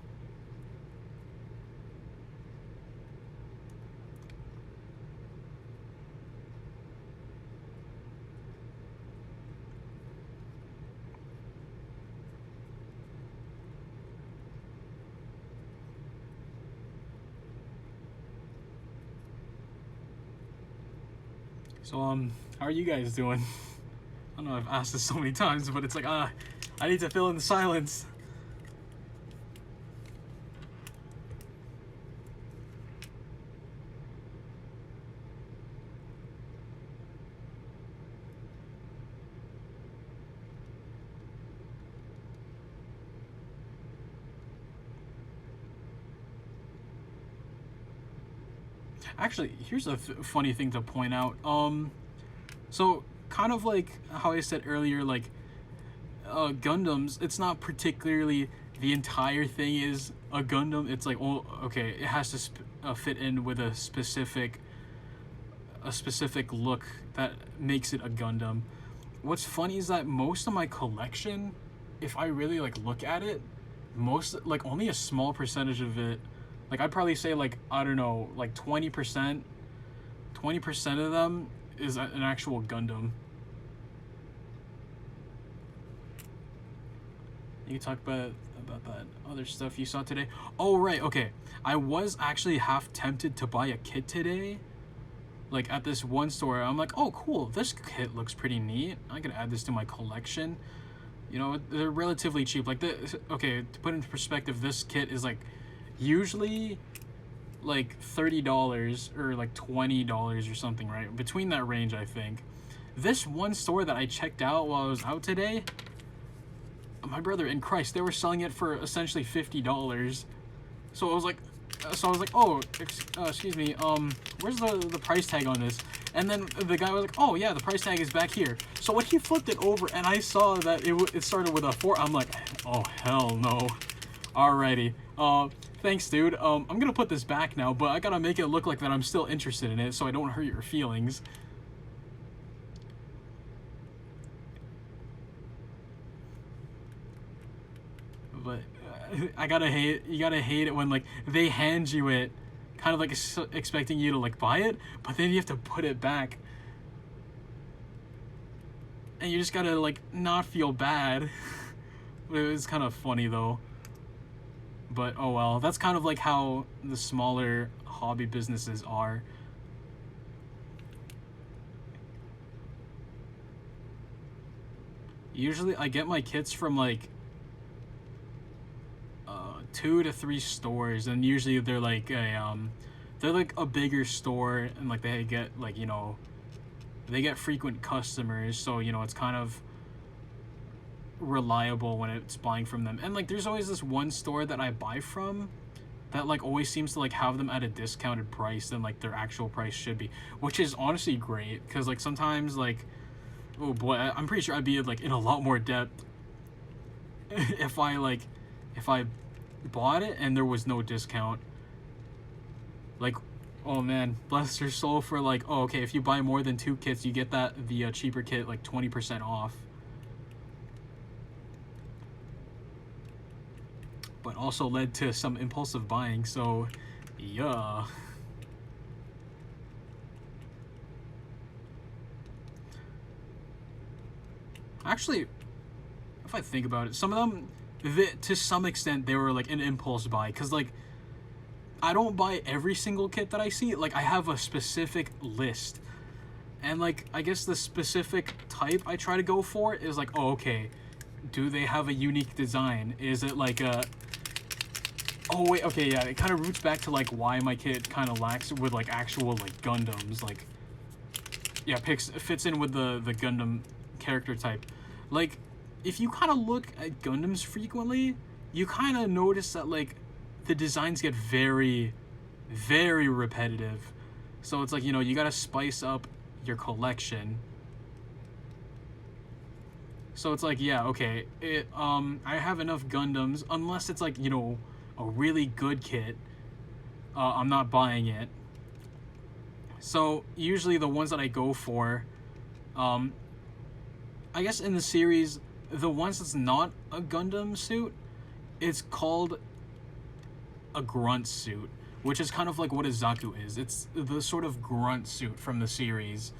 So how are you guys doing? I don't know, I've asked this so many times, but it's like, I need to fill in the silence. Actually, here's a funny thing to point out. So kind of like how I said earlier, like Gundams, it's not particularly the entire thing is a Gundam. It's like, oh, okay, it has to fit in with a specific look that makes it a Gundam. What's funny is that most of my collection, if I really like look at it, like only a small percentage of it, like I'd probably say like, I don't know, like 20% of them is an actual Gundam. You talk about that other stuff you saw today. Oh right, okay. I was actually half tempted to buy a kit today. Like at this one store, I'm like, oh cool, this kit looks pretty neat. I could add this to my collection. You know, they're relatively cheap. Like okay, to put into perspective, this kit is like usually like $30 or like $20 or something, right? Between that range, I think. This one store that I checked out while I was out today, my brother in Christ, they were selling it for essentially $50. So I was like, so I was like, oh, excuse me, where's the price tag on this? And then the guy was like, oh yeah, the price tag is back here. So when he flipped it over and I saw that it started with a 4, I'm like, oh hell no. Alrighty, thanks dude. I'm gonna put this back now, but I gotta make it look like that I'm still interested in it so I don't hurt your feelings. But you gotta hate it when like they hand you it, kind of like expecting you to like buy it, but then you have to put it back, and you just gotta like not feel bad. It was kind of funny though. But oh well, that's kind of like how the smaller hobby businesses are. Usually I get my kits from like 2 to 3 stores, and usually they're like a bigger store, and like they get like, you know, they get frequent customers, so you know it's kind of reliable when it's buying from them. And like there's always this one store that I buy from that like always seems to like have them at a discounted price than like their actual price should be, which is honestly great, because like sometimes like, oh boy, I'm pretty sure I'd be like in a lot more debt if I bought it and there was no discount. Like, oh man, bless your soul for like, oh okay, if you buy more than 2 kits you get the cheaper kit like 20% off. But also led to some impulsive buying, so yeah. Actually, if I think about it, some of them, to some extent, they were like an impulse buy, because like I don't buy every single kit that I see. Like I have a specific list, and like I guess the specific type I try to go for is like, oh okay, do they have a unique design? Is it like a, oh wait, okay, yeah, it kind of roots back to like why my kit kind of lacks with like actual like Gundams. Like, yeah, fits in with the Gundam character type. Like, if you kind of look at Gundams frequently, you kind of notice that like the designs get very, very repetitive. So it's like, you know, you gotta spice up your collection. So it's like, yeah, okay, I have enough Gundams, unless it's like, you know, a really good kit, I'm not buying it. So usually the ones that I go for, I guess in the series, the ones that's not a Gundam suit, it's called a grunt suit, which is kind of like what a Zaku is. It's the sort of grunt suit from the series.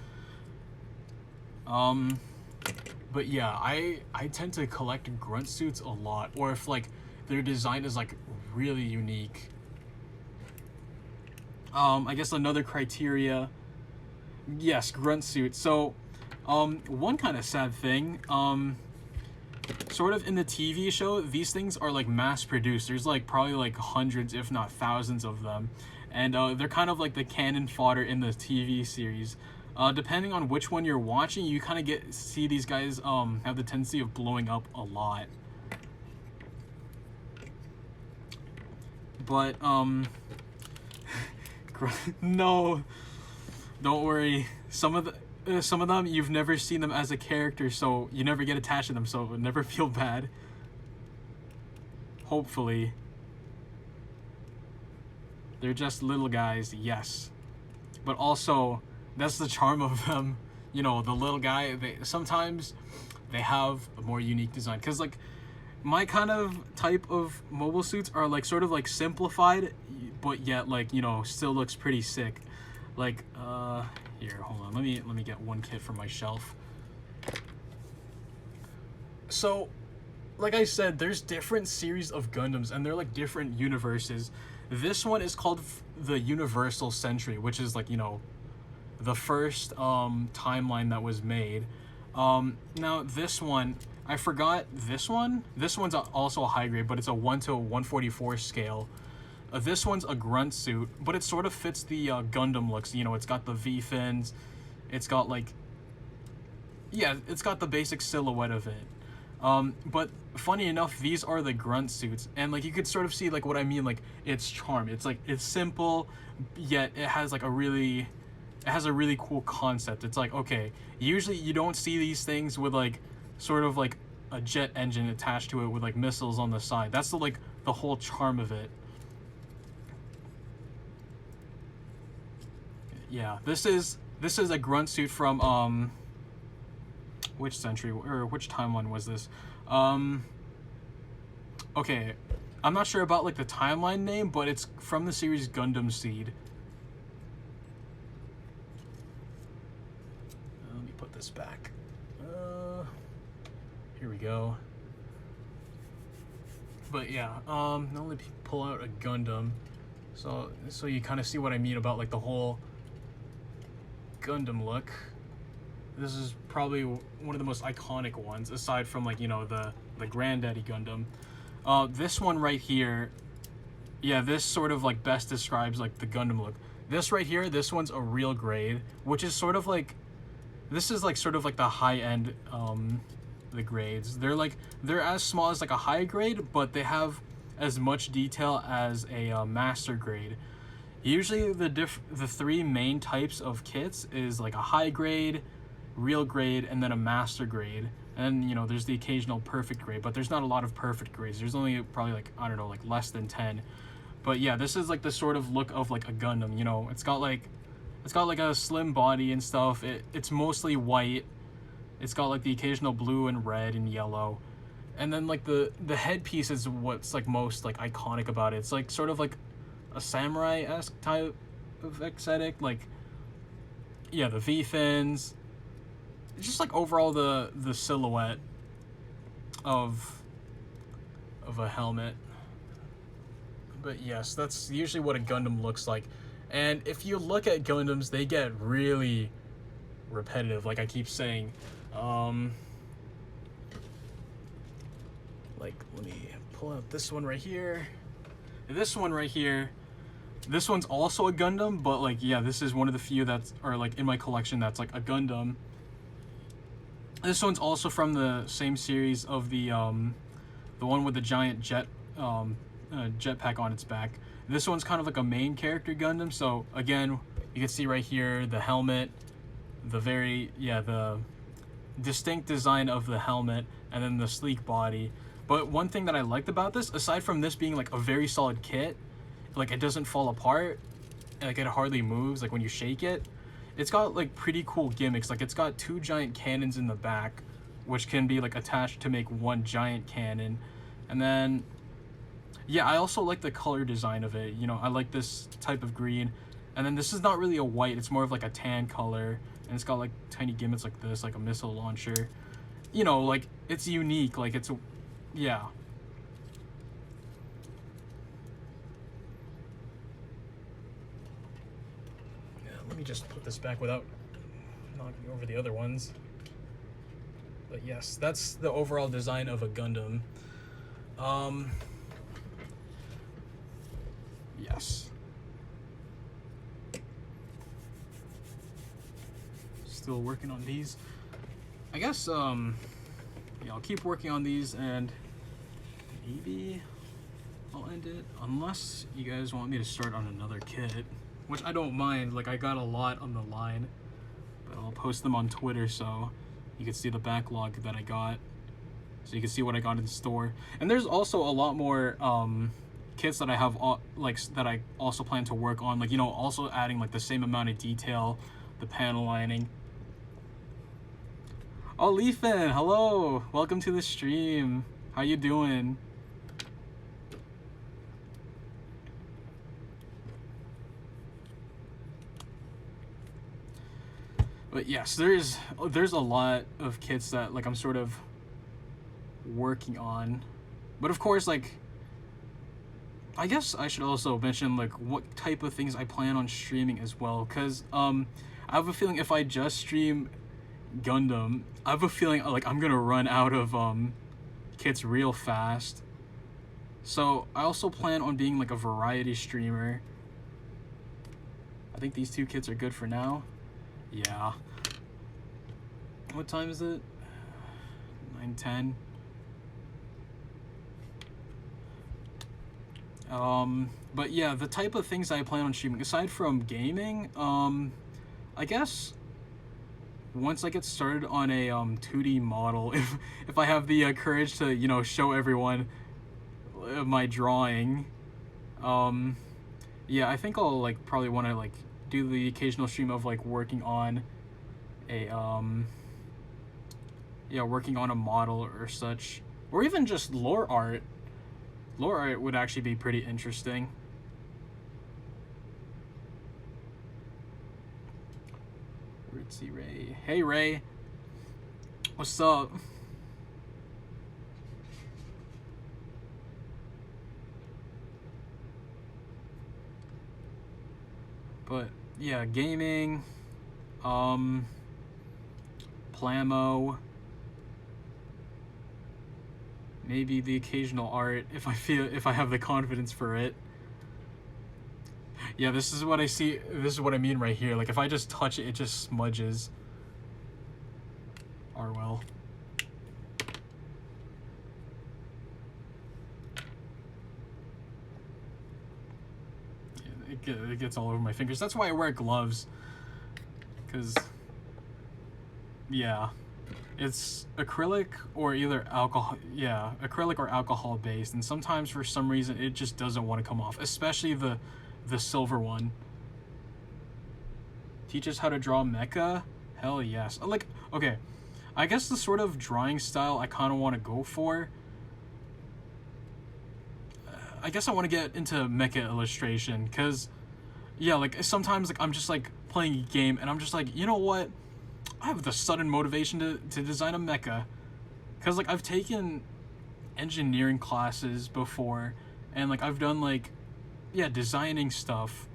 But yeah, I tend to collect grunt suits a lot, or if like their design is like really unique. I guess another criteria, yes, grunt suit. So one kind of sad thing, sort of in the TV show, these things are like mass produced. There's like probably like hundreds if not thousands of them, and they're kind of like the cannon fodder in the TV series. Depending on which one you're watching, you kind of see these guys have the tendency of blowing up a lot. But no, don't worry. Some of them you've never seen them as a character, so you never get attached to them, so never feel bad. Hopefully. They're just little guys, yes. But also, that's the charm of them. You know, the little guy, sometimes they have a more unique design. Because, like, my kind of type of mobile suits are, like, sort of, like, simplified, but yet, like, you know, still looks pretty sick. Like, here, hold on. Let me get one kit from my shelf. So, like I said, there's different series of Gundams, and they're, like, different universes. This one is called the Universal Century, which is, like, you know, the first timeline that was made. Now this one, I forgot this one. This one's also a high grade, but it's a 1 to 144 scale. This one's a grunt suit, but it sort of fits the Gundam looks. You know, it's got the V-fins. It's got like, yeah, it's got the basic silhouette of it. But funny enough, these are the grunt suits, and like you could sort of see like what I mean, like its charm. It's like it's simple, yet it has like it has a really cool concept. It's like, okay, usually you don't see these things with like sort of like a jet engine attached to it with like missiles on the side. That's the whole charm of it. Yeah, this is a grunt suit from which century or which timeline was this? Okay, I'm not sure about like the timeline name, but it's from the series Gundam Seed. Let me put this back. Here we go. But yeah, now let me pull out a Gundam, so you kind of see what I mean about like the whole Gundam look. This is probably one of the most iconic ones, aside from like, you know, the Granddaddy Gundam. This one right here, yeah, this sort of like best describes like the Gundam look. This right here, this one's a real grade, which is sort of like, this is like sort of like the high end, the grades. They're as small as like a high grade, but they have as much detail as a master grade. Usually the three main types of kits is like a high grade, real grade, and then a master grade. And you know, there's the occasional perfect grade, but there's not a lot of perfect grades. There's only probably like, I don't know, like less than 10. But yeah, this is like the sort of look of like a Gundam, you know. It's got like a slim body and stuff. It's mostly white. It's got like the occasional blue and red and yellow. And then like the headpiece is what's like most like iconic about it. It's like sort of like a samurai-esque type of aesthetic, like, yeah, the V-fins. It's just like overall the silhouette of a helmet. But yes, that's usually what a Gundam looks like. And if you look at Gundams, they get really repetitive, like I keep saying. Like, let me pull out this one right here. This one right here, this one's also a Gundam, but like, yeah, this is one of the few that's are like in my collection that's like a Gundam. This one's also from the same series of the one with the giant jetpack on its back. This one's kind of like a main character Gundam. So again, you can see right here the helmet, the distinct design of the helmet, and then the sleek body. But one thing that I liked about this, aside from this being like a very solid kit, like it doesn't fall apart, like it hardly moves, like when you shake it, it's got like pretty cool gimmicks. Like it's got 2 giant cannons in the back, which can be like attached to make one giant cannon. And then, yeah, I also like the color design of it. You know, I like this type of green. And then this is not really a white, it's more of like a tan color. And it's got like tiny gimmicks like this, like a missile launcher. You know, like it's unique, like it's, yeah. Let me just put this back without knocking over the other ones. But yes, that's the overall design of a Gundam. Yes. Still working on these. I guess, yeah, I'll keep working on these and maybe I'll end it. Unless you guys want me to start on another kit. Which I don't mind, like I got a lot on the line, but I'll post them on Twitter so you can see the backlog that I got, so you can see what I got in store. And there's also a lot more kits that I have that I also plan to work on, like, you know, also adding like the same amount of detail, the panel lining. Oh, Leafin, hello, welcome to the stream. How you doing? But yes, there's a lot of kits that like I'm sort of working on. But of course, like, I guess I should also mention like what type of things I plan on streaming as well, because I have a feeling if I just stream Gundam, I have a feeling like I'm gonna run out of kits real fast. So I also plan on being like a variety streamer. I think these 2 kits are good for now. Yeah. What time is it? 9:10. But yeah, the type of things I plan on streaming, aside from gaming, I guess once I get started on a 2D model, if I have the courage to, you know, show everyone my drawing, um, yeah, I think I'll like probably want to like do the occasional stream of like working on a yeah, working on a model or such, or even just lore art. Lore art would actually be pretty interesting. Ritzy Ray. Hey Ray. What's up? But yeah, gaming, Plamo, maybe the occasional art if I have the confidence for it. Yeah, this is what I see. This is what I mean right here. Like if I just touch it, it just smudges. Arwell. It gets all over my fingers. That's why I wear gloves. Because, yeah, it's acrylic or either alcohol. Yeah, acrylic or alcohol based, and sometimes for some reason it just doesn't want to come off. Especially the silver one. Teach us how to draw mecha? Hell yes. Like, okay, I guess the sort of drawing style I kind of want to go for. I guess I want to get into mecha illustration, because, yeah, like, sometimes, like, I'm just, like, playing a game, and I'm just like, you know what? I have the sudden motivation to design a mecha. Because, like, I've taken engineering classes before, and, like, I've done, like, yeah, designing stuff.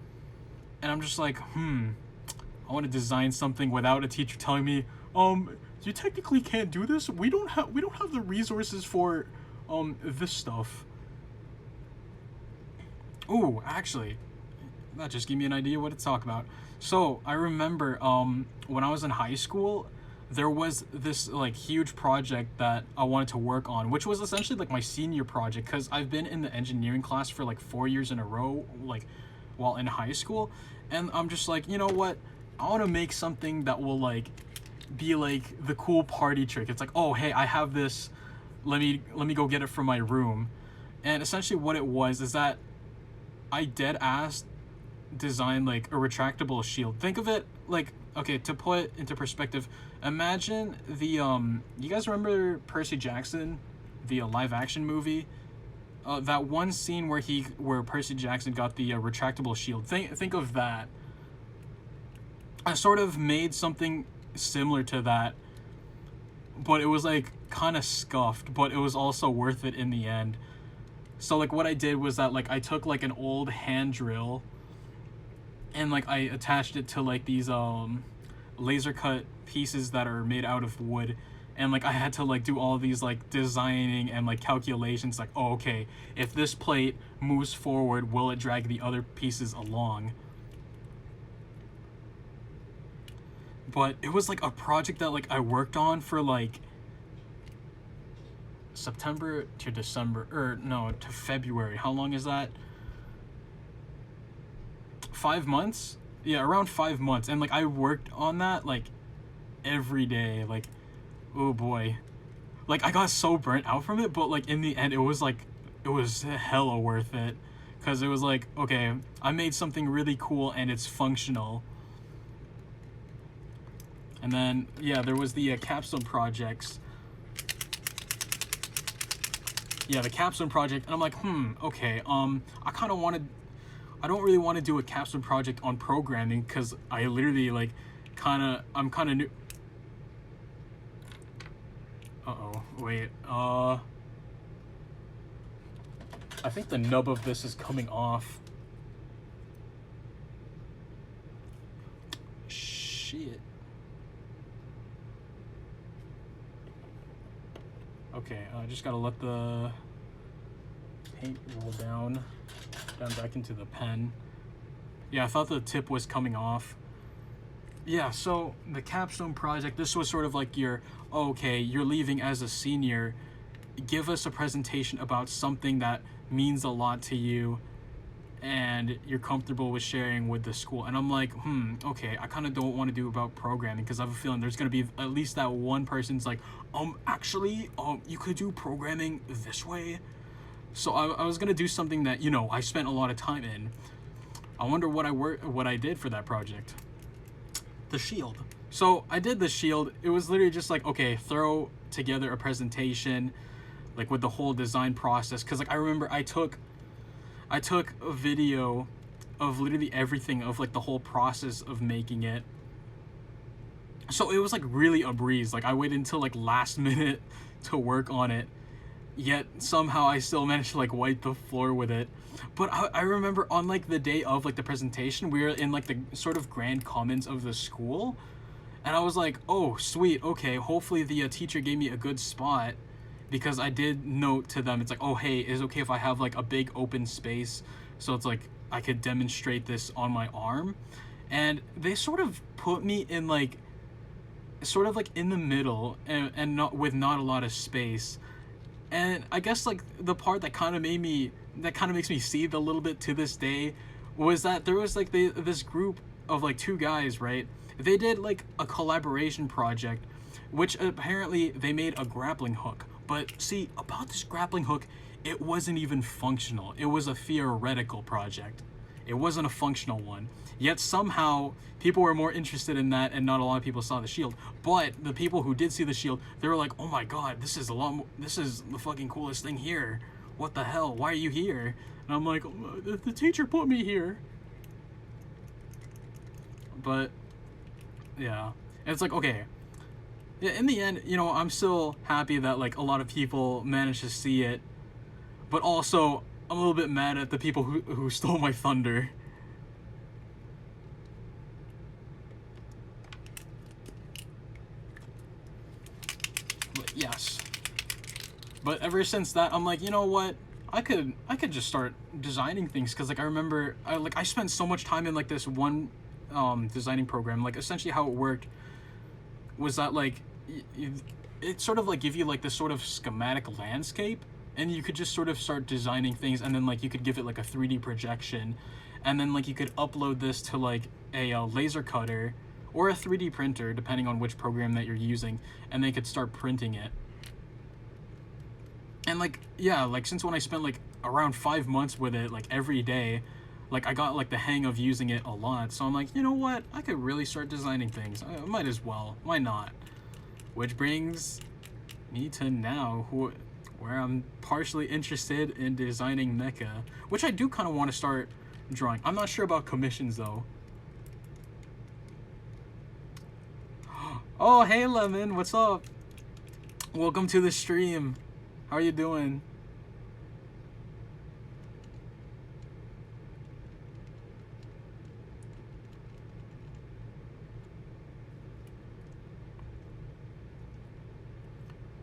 And I'm just like, I want to design something without a teacher telling me, you technically can't do this. We don't have the resources for, this stuff. Ooh, actually, that just gave me an idea what to talk about. So I remember, when I was in high school, there was this like huge project that I wanted to work on, which was essentially like my senior project, because I've been in the engineering class for like 4 years in a row, like while in high school, and I'm just like, you know what, I want to make something that will like be like the cool party trick. It's like, oh hey, I have this, let me go get it from my room. And essentially what it was is that I dead ass designed like a retractable shield. Think of it like, okay, to put into perspective, imagine the you guys remember Percy Jackson, the live action movie? That one scene where Percy Jackson got the retractable shield. Think of that. I sort of made something similar to that, but it was like kind of scuffed, but it was also worth it in the end. So like what I did was that like I took like an old hand drill and like I attached it to like these laser cut pieces that are made out of wood, and like I had to like do all these like designing and like calculations, like, oh okay, if this plate moves forward, will it drag the other pieces along? But it was like a project that like I worked on for like September to December, or no, to February. How long is that? 5 months? Yeah, around 5 months. And like I worked on that like every day. Like, oh boy, like I got so burnt out from it, but like in the end it was hella worth it, because it was like, okay, I made something really cool and it's functional. And then yeah, there was the capstone projects. Yeah, the capstone project, and I'm like, okay, I don't really want to do a capstone project on programming, because I literally like I'm kind of new. Wait, I think the nub of this is coming off. Shit. Okay, I just gotta let the paint roll down back into the pen. Yeah, I thought the tip was coming off. Yeah, so the capstone project, this was sort of like your, okay, you're leaving as a senior, give us a presentation about something that means a lot to you and you're comfortable with sharing with the school. And I'm like, okay, I kind of don't want to do about programming because I have a feeling there's going to be at least that one person's like, actually, you could do programming this way. So I was going to do something that, you know, I spent a lot of time in. I wonder what I did for that project. The shield. So I did the shield. It was literally just like, okay, throw together a presentation, like with the whole design process. Cause like I remember I took a video of literally everything, of like the whole process of making it. So it was like really a breeze. Like I waited until like last minute to work on it, yet somehow I still managed to like wipe the floor with it. But I remember on like the day of like the presentation, we were in like the sort of grand commons of the school, and I was like, oh sweet, okay, hopefully the teacher gave me a good spot, because I did note to them, it's like, oh hey, is it okay if I have like a big open space so it's like I could demonstrate this on my arm? And they sort of put me in like sort of like in the middle, and not with not a lot of space. And I guess like the part that kind of makes me seethe a little bit to this day was that there was like this group of like two guys, right? They did like a collaboration project, which apparently they made a grappling hook. But see, about this grappling hook, it wasn't even functional. It was a theoretical project. It wasn't a functional one. Yet somehow people were more interested in that, and not a lot of people saw the shield. But the people who did see the shield, they were like, oh my god, this is the fucking coolest thing here. What the hell? Why are you here? And I'm like, the teacher put me here. But yeah, and it's like, okay, yeah, in the end, you know, I'm still happy that like a lot of people managed to see it, but also I'm a little bit mad at the people who stole my thunder. But yes, but ever since that, I'm like, you know what, I could just start designing things, because like I remember I spent so much time in like this one designing program. Like essentially how it worked was that like it sort of like give you like this sort of schematic landscape, and you could just sort of start designing things, and then like you could give it like a 3D projection, and then like you could upload this to like a laser cutter or a 3D printer depending on which program that you're using, and they could start printing it. And like, yeah, like since when I spent like around 5 months with it like every day, like I got like the hang of using it a lot. So I'm like, you know what, I could really start designing things. I might as well, why not? Which brings me to now, where I'm partially interested in designing mecha, which I do kind of want to start drawing. I'm not sure about commissions though. Oh hey Lemon, what's up? Welcome to the stream. How are you doing?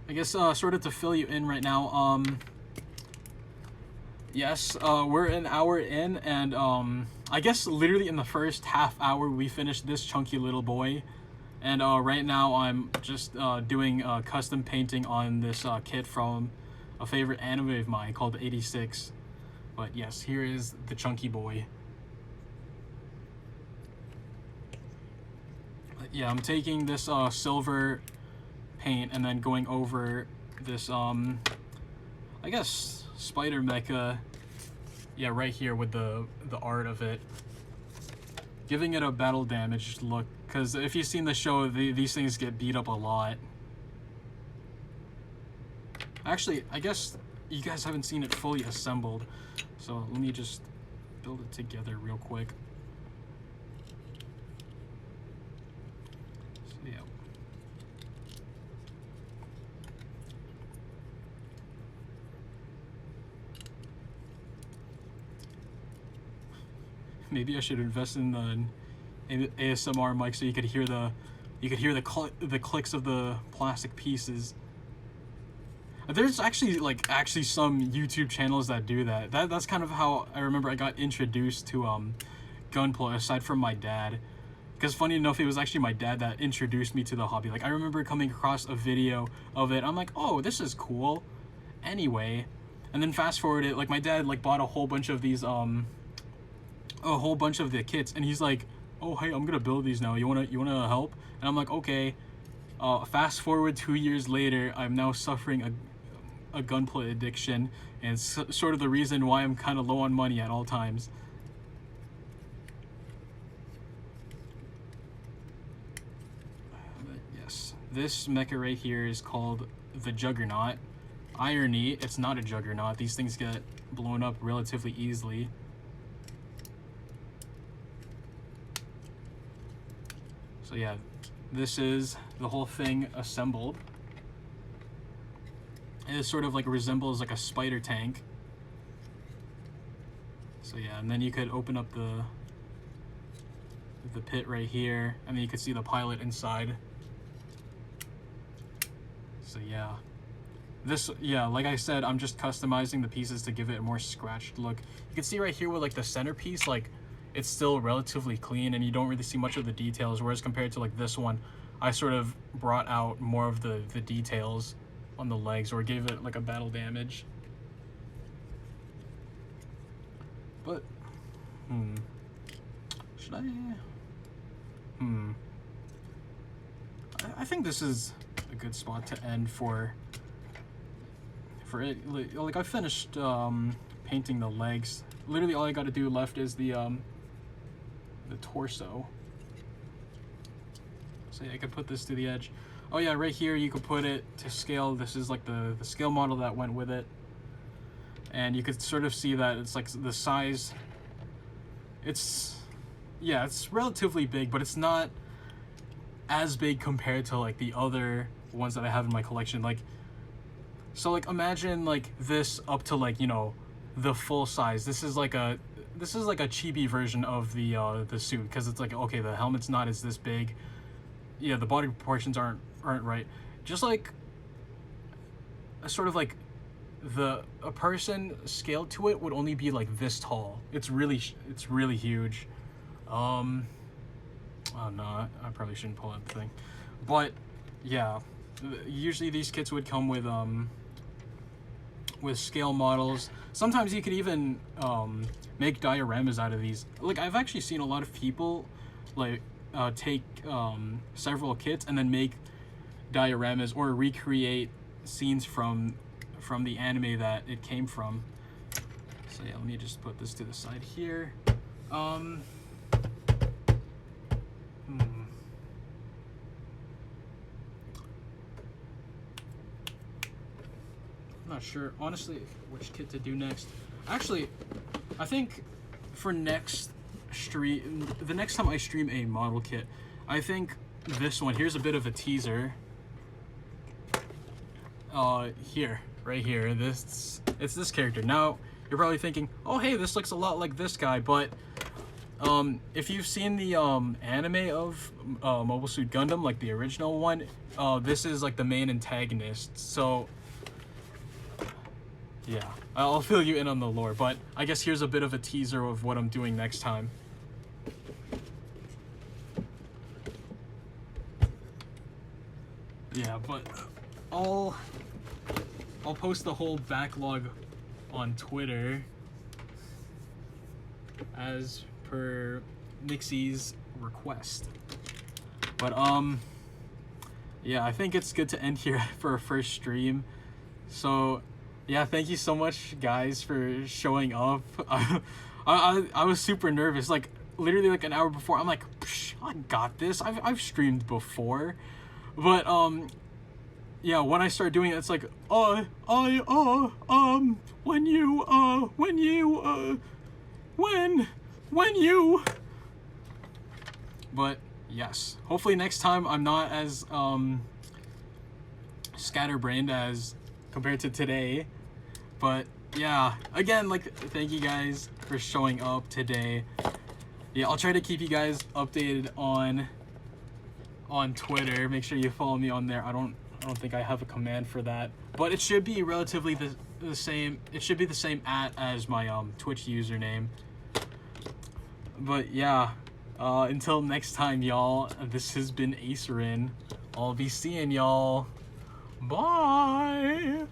I guess sort of to fill you in right now, yes, we're an hour in, and I guess literally in the first half hour we finished this chunky little boy. And right now I'm just doing custom painting on this kit from a favorite anime of mine called 86. But yes, here is the chunky boy. Yeah, I'm taking this silver paint and then going over this I guess spider mecha, yeah, right here with the art of it, giving it a battle damage look, because if you've seen the show, these things get beat up a lot. Actually, I guess you guys haven't seen it fully assembled, so let me just build it together real quick. So yeah. Maybe I should invest in the ASMR mic so you could hear the clicks of the plastic pieces. There's actually some YouTube channels that do that. That's kind of how I remember I got introduced to Gunpla, aside from my dad. Because funny enough, it was actually my dad that introduced me to the hobby. Like I remember coming across a video of it. I'm like, oh, this is cool. Anyway, And then fast forward it, like my dad like bought a whole bunch of these a whole bunch of the kits, and he's like, oh hey, I'm gonna build these now, you wanna help? And I'm like, okay. Fast forward 2 years later, I'm now suffering a gunpla addiction, and it's sort of the reason why I'm kind of low on money at all times. But yes, this mecha right here is called the Juggernaut. Irony, it's not a Juggernaut. These things get blown up relatively easily. So yeah, this is the whole thing assembled. It sort of like resembles like a spider tank. So yeah, and then you could open up the pit right here, and then you could see the pilot inside. So yeah. This, yeah, like I said, I'm just customizing the pieces to give it a more scratched look. You can see right here with like the centerpiece, like it's still relatively clean and you don't really see much of the details, whereas compared to like this one, I sort of brought out more of the details on the legs, or gave it like a battle damage. But, should I? I think this is a good spot to end for it. Like I finished painting the legs. Literally all I got to do left is the torso. So yeah, I could put this to the edge. Oh yeah, right here you could put it to scale. This is like the scale model that went with it, and you could sort of see that it's like the size. It's, yeah, it's relatively big, but it's not as big compared to like the other ones that I have in my collection. Like, so like imagine like this up to like, you know, the full size. This is like a chibi version of the suit, because it's like, okay, the helmet's not as this big. Yeah, the body proportions aren't right. Just like a sort of like a person scaled to it would only be like this tall. It's really huge. Oh no, I probably shouldn't pull out the thing. But yeah, usually these kits would come with scale models. Sometimes you could even make dioramas out of these. Like, I've actually seen a lot of people like take several kits and then make dioramas or recreate scenes from the anime that it came from. So yeah, let me just put this to the side here. Not sure honestly which kit to do next. Actually, I think for next stream, the next time I stream a model kit, I think this one, here's a bit of a teaser. Here, right here, it's this character. Now you're probably thinking, oh hey, this looks a lot like this guy, but if you've seen the anime of Mobile Suit Gundam, like the original one, this is like the main antagonist. So yeah, I'll fill you in on the lore, but I guess here's a bit of a teaser of what I'm doing next time. Yeah, but I'll post the whole backlog on Twitter as per Nixie's request. But yeah, I think it's good to end here for a first stream. So yeah, thank you so much guys for showing up. I was super nervous, like literally like an hour before. I'm like, I got this. I've streamed before. But yeah, when I start doing it, it's like when you but yes, hopefully next time I'm not as scatterbrained as compared to today. But yeah, again, like, thank you guys for showing up today. Yeah, I'll try to keep you guys updated on Twitter. Make sure you follow me on there. I don't think I have a command for that, but it should be relatively the same. It should be the same as my Twitch username. But yeah, until next time, y'all, this has been Acerin. I'll be seeing y'all. Bye.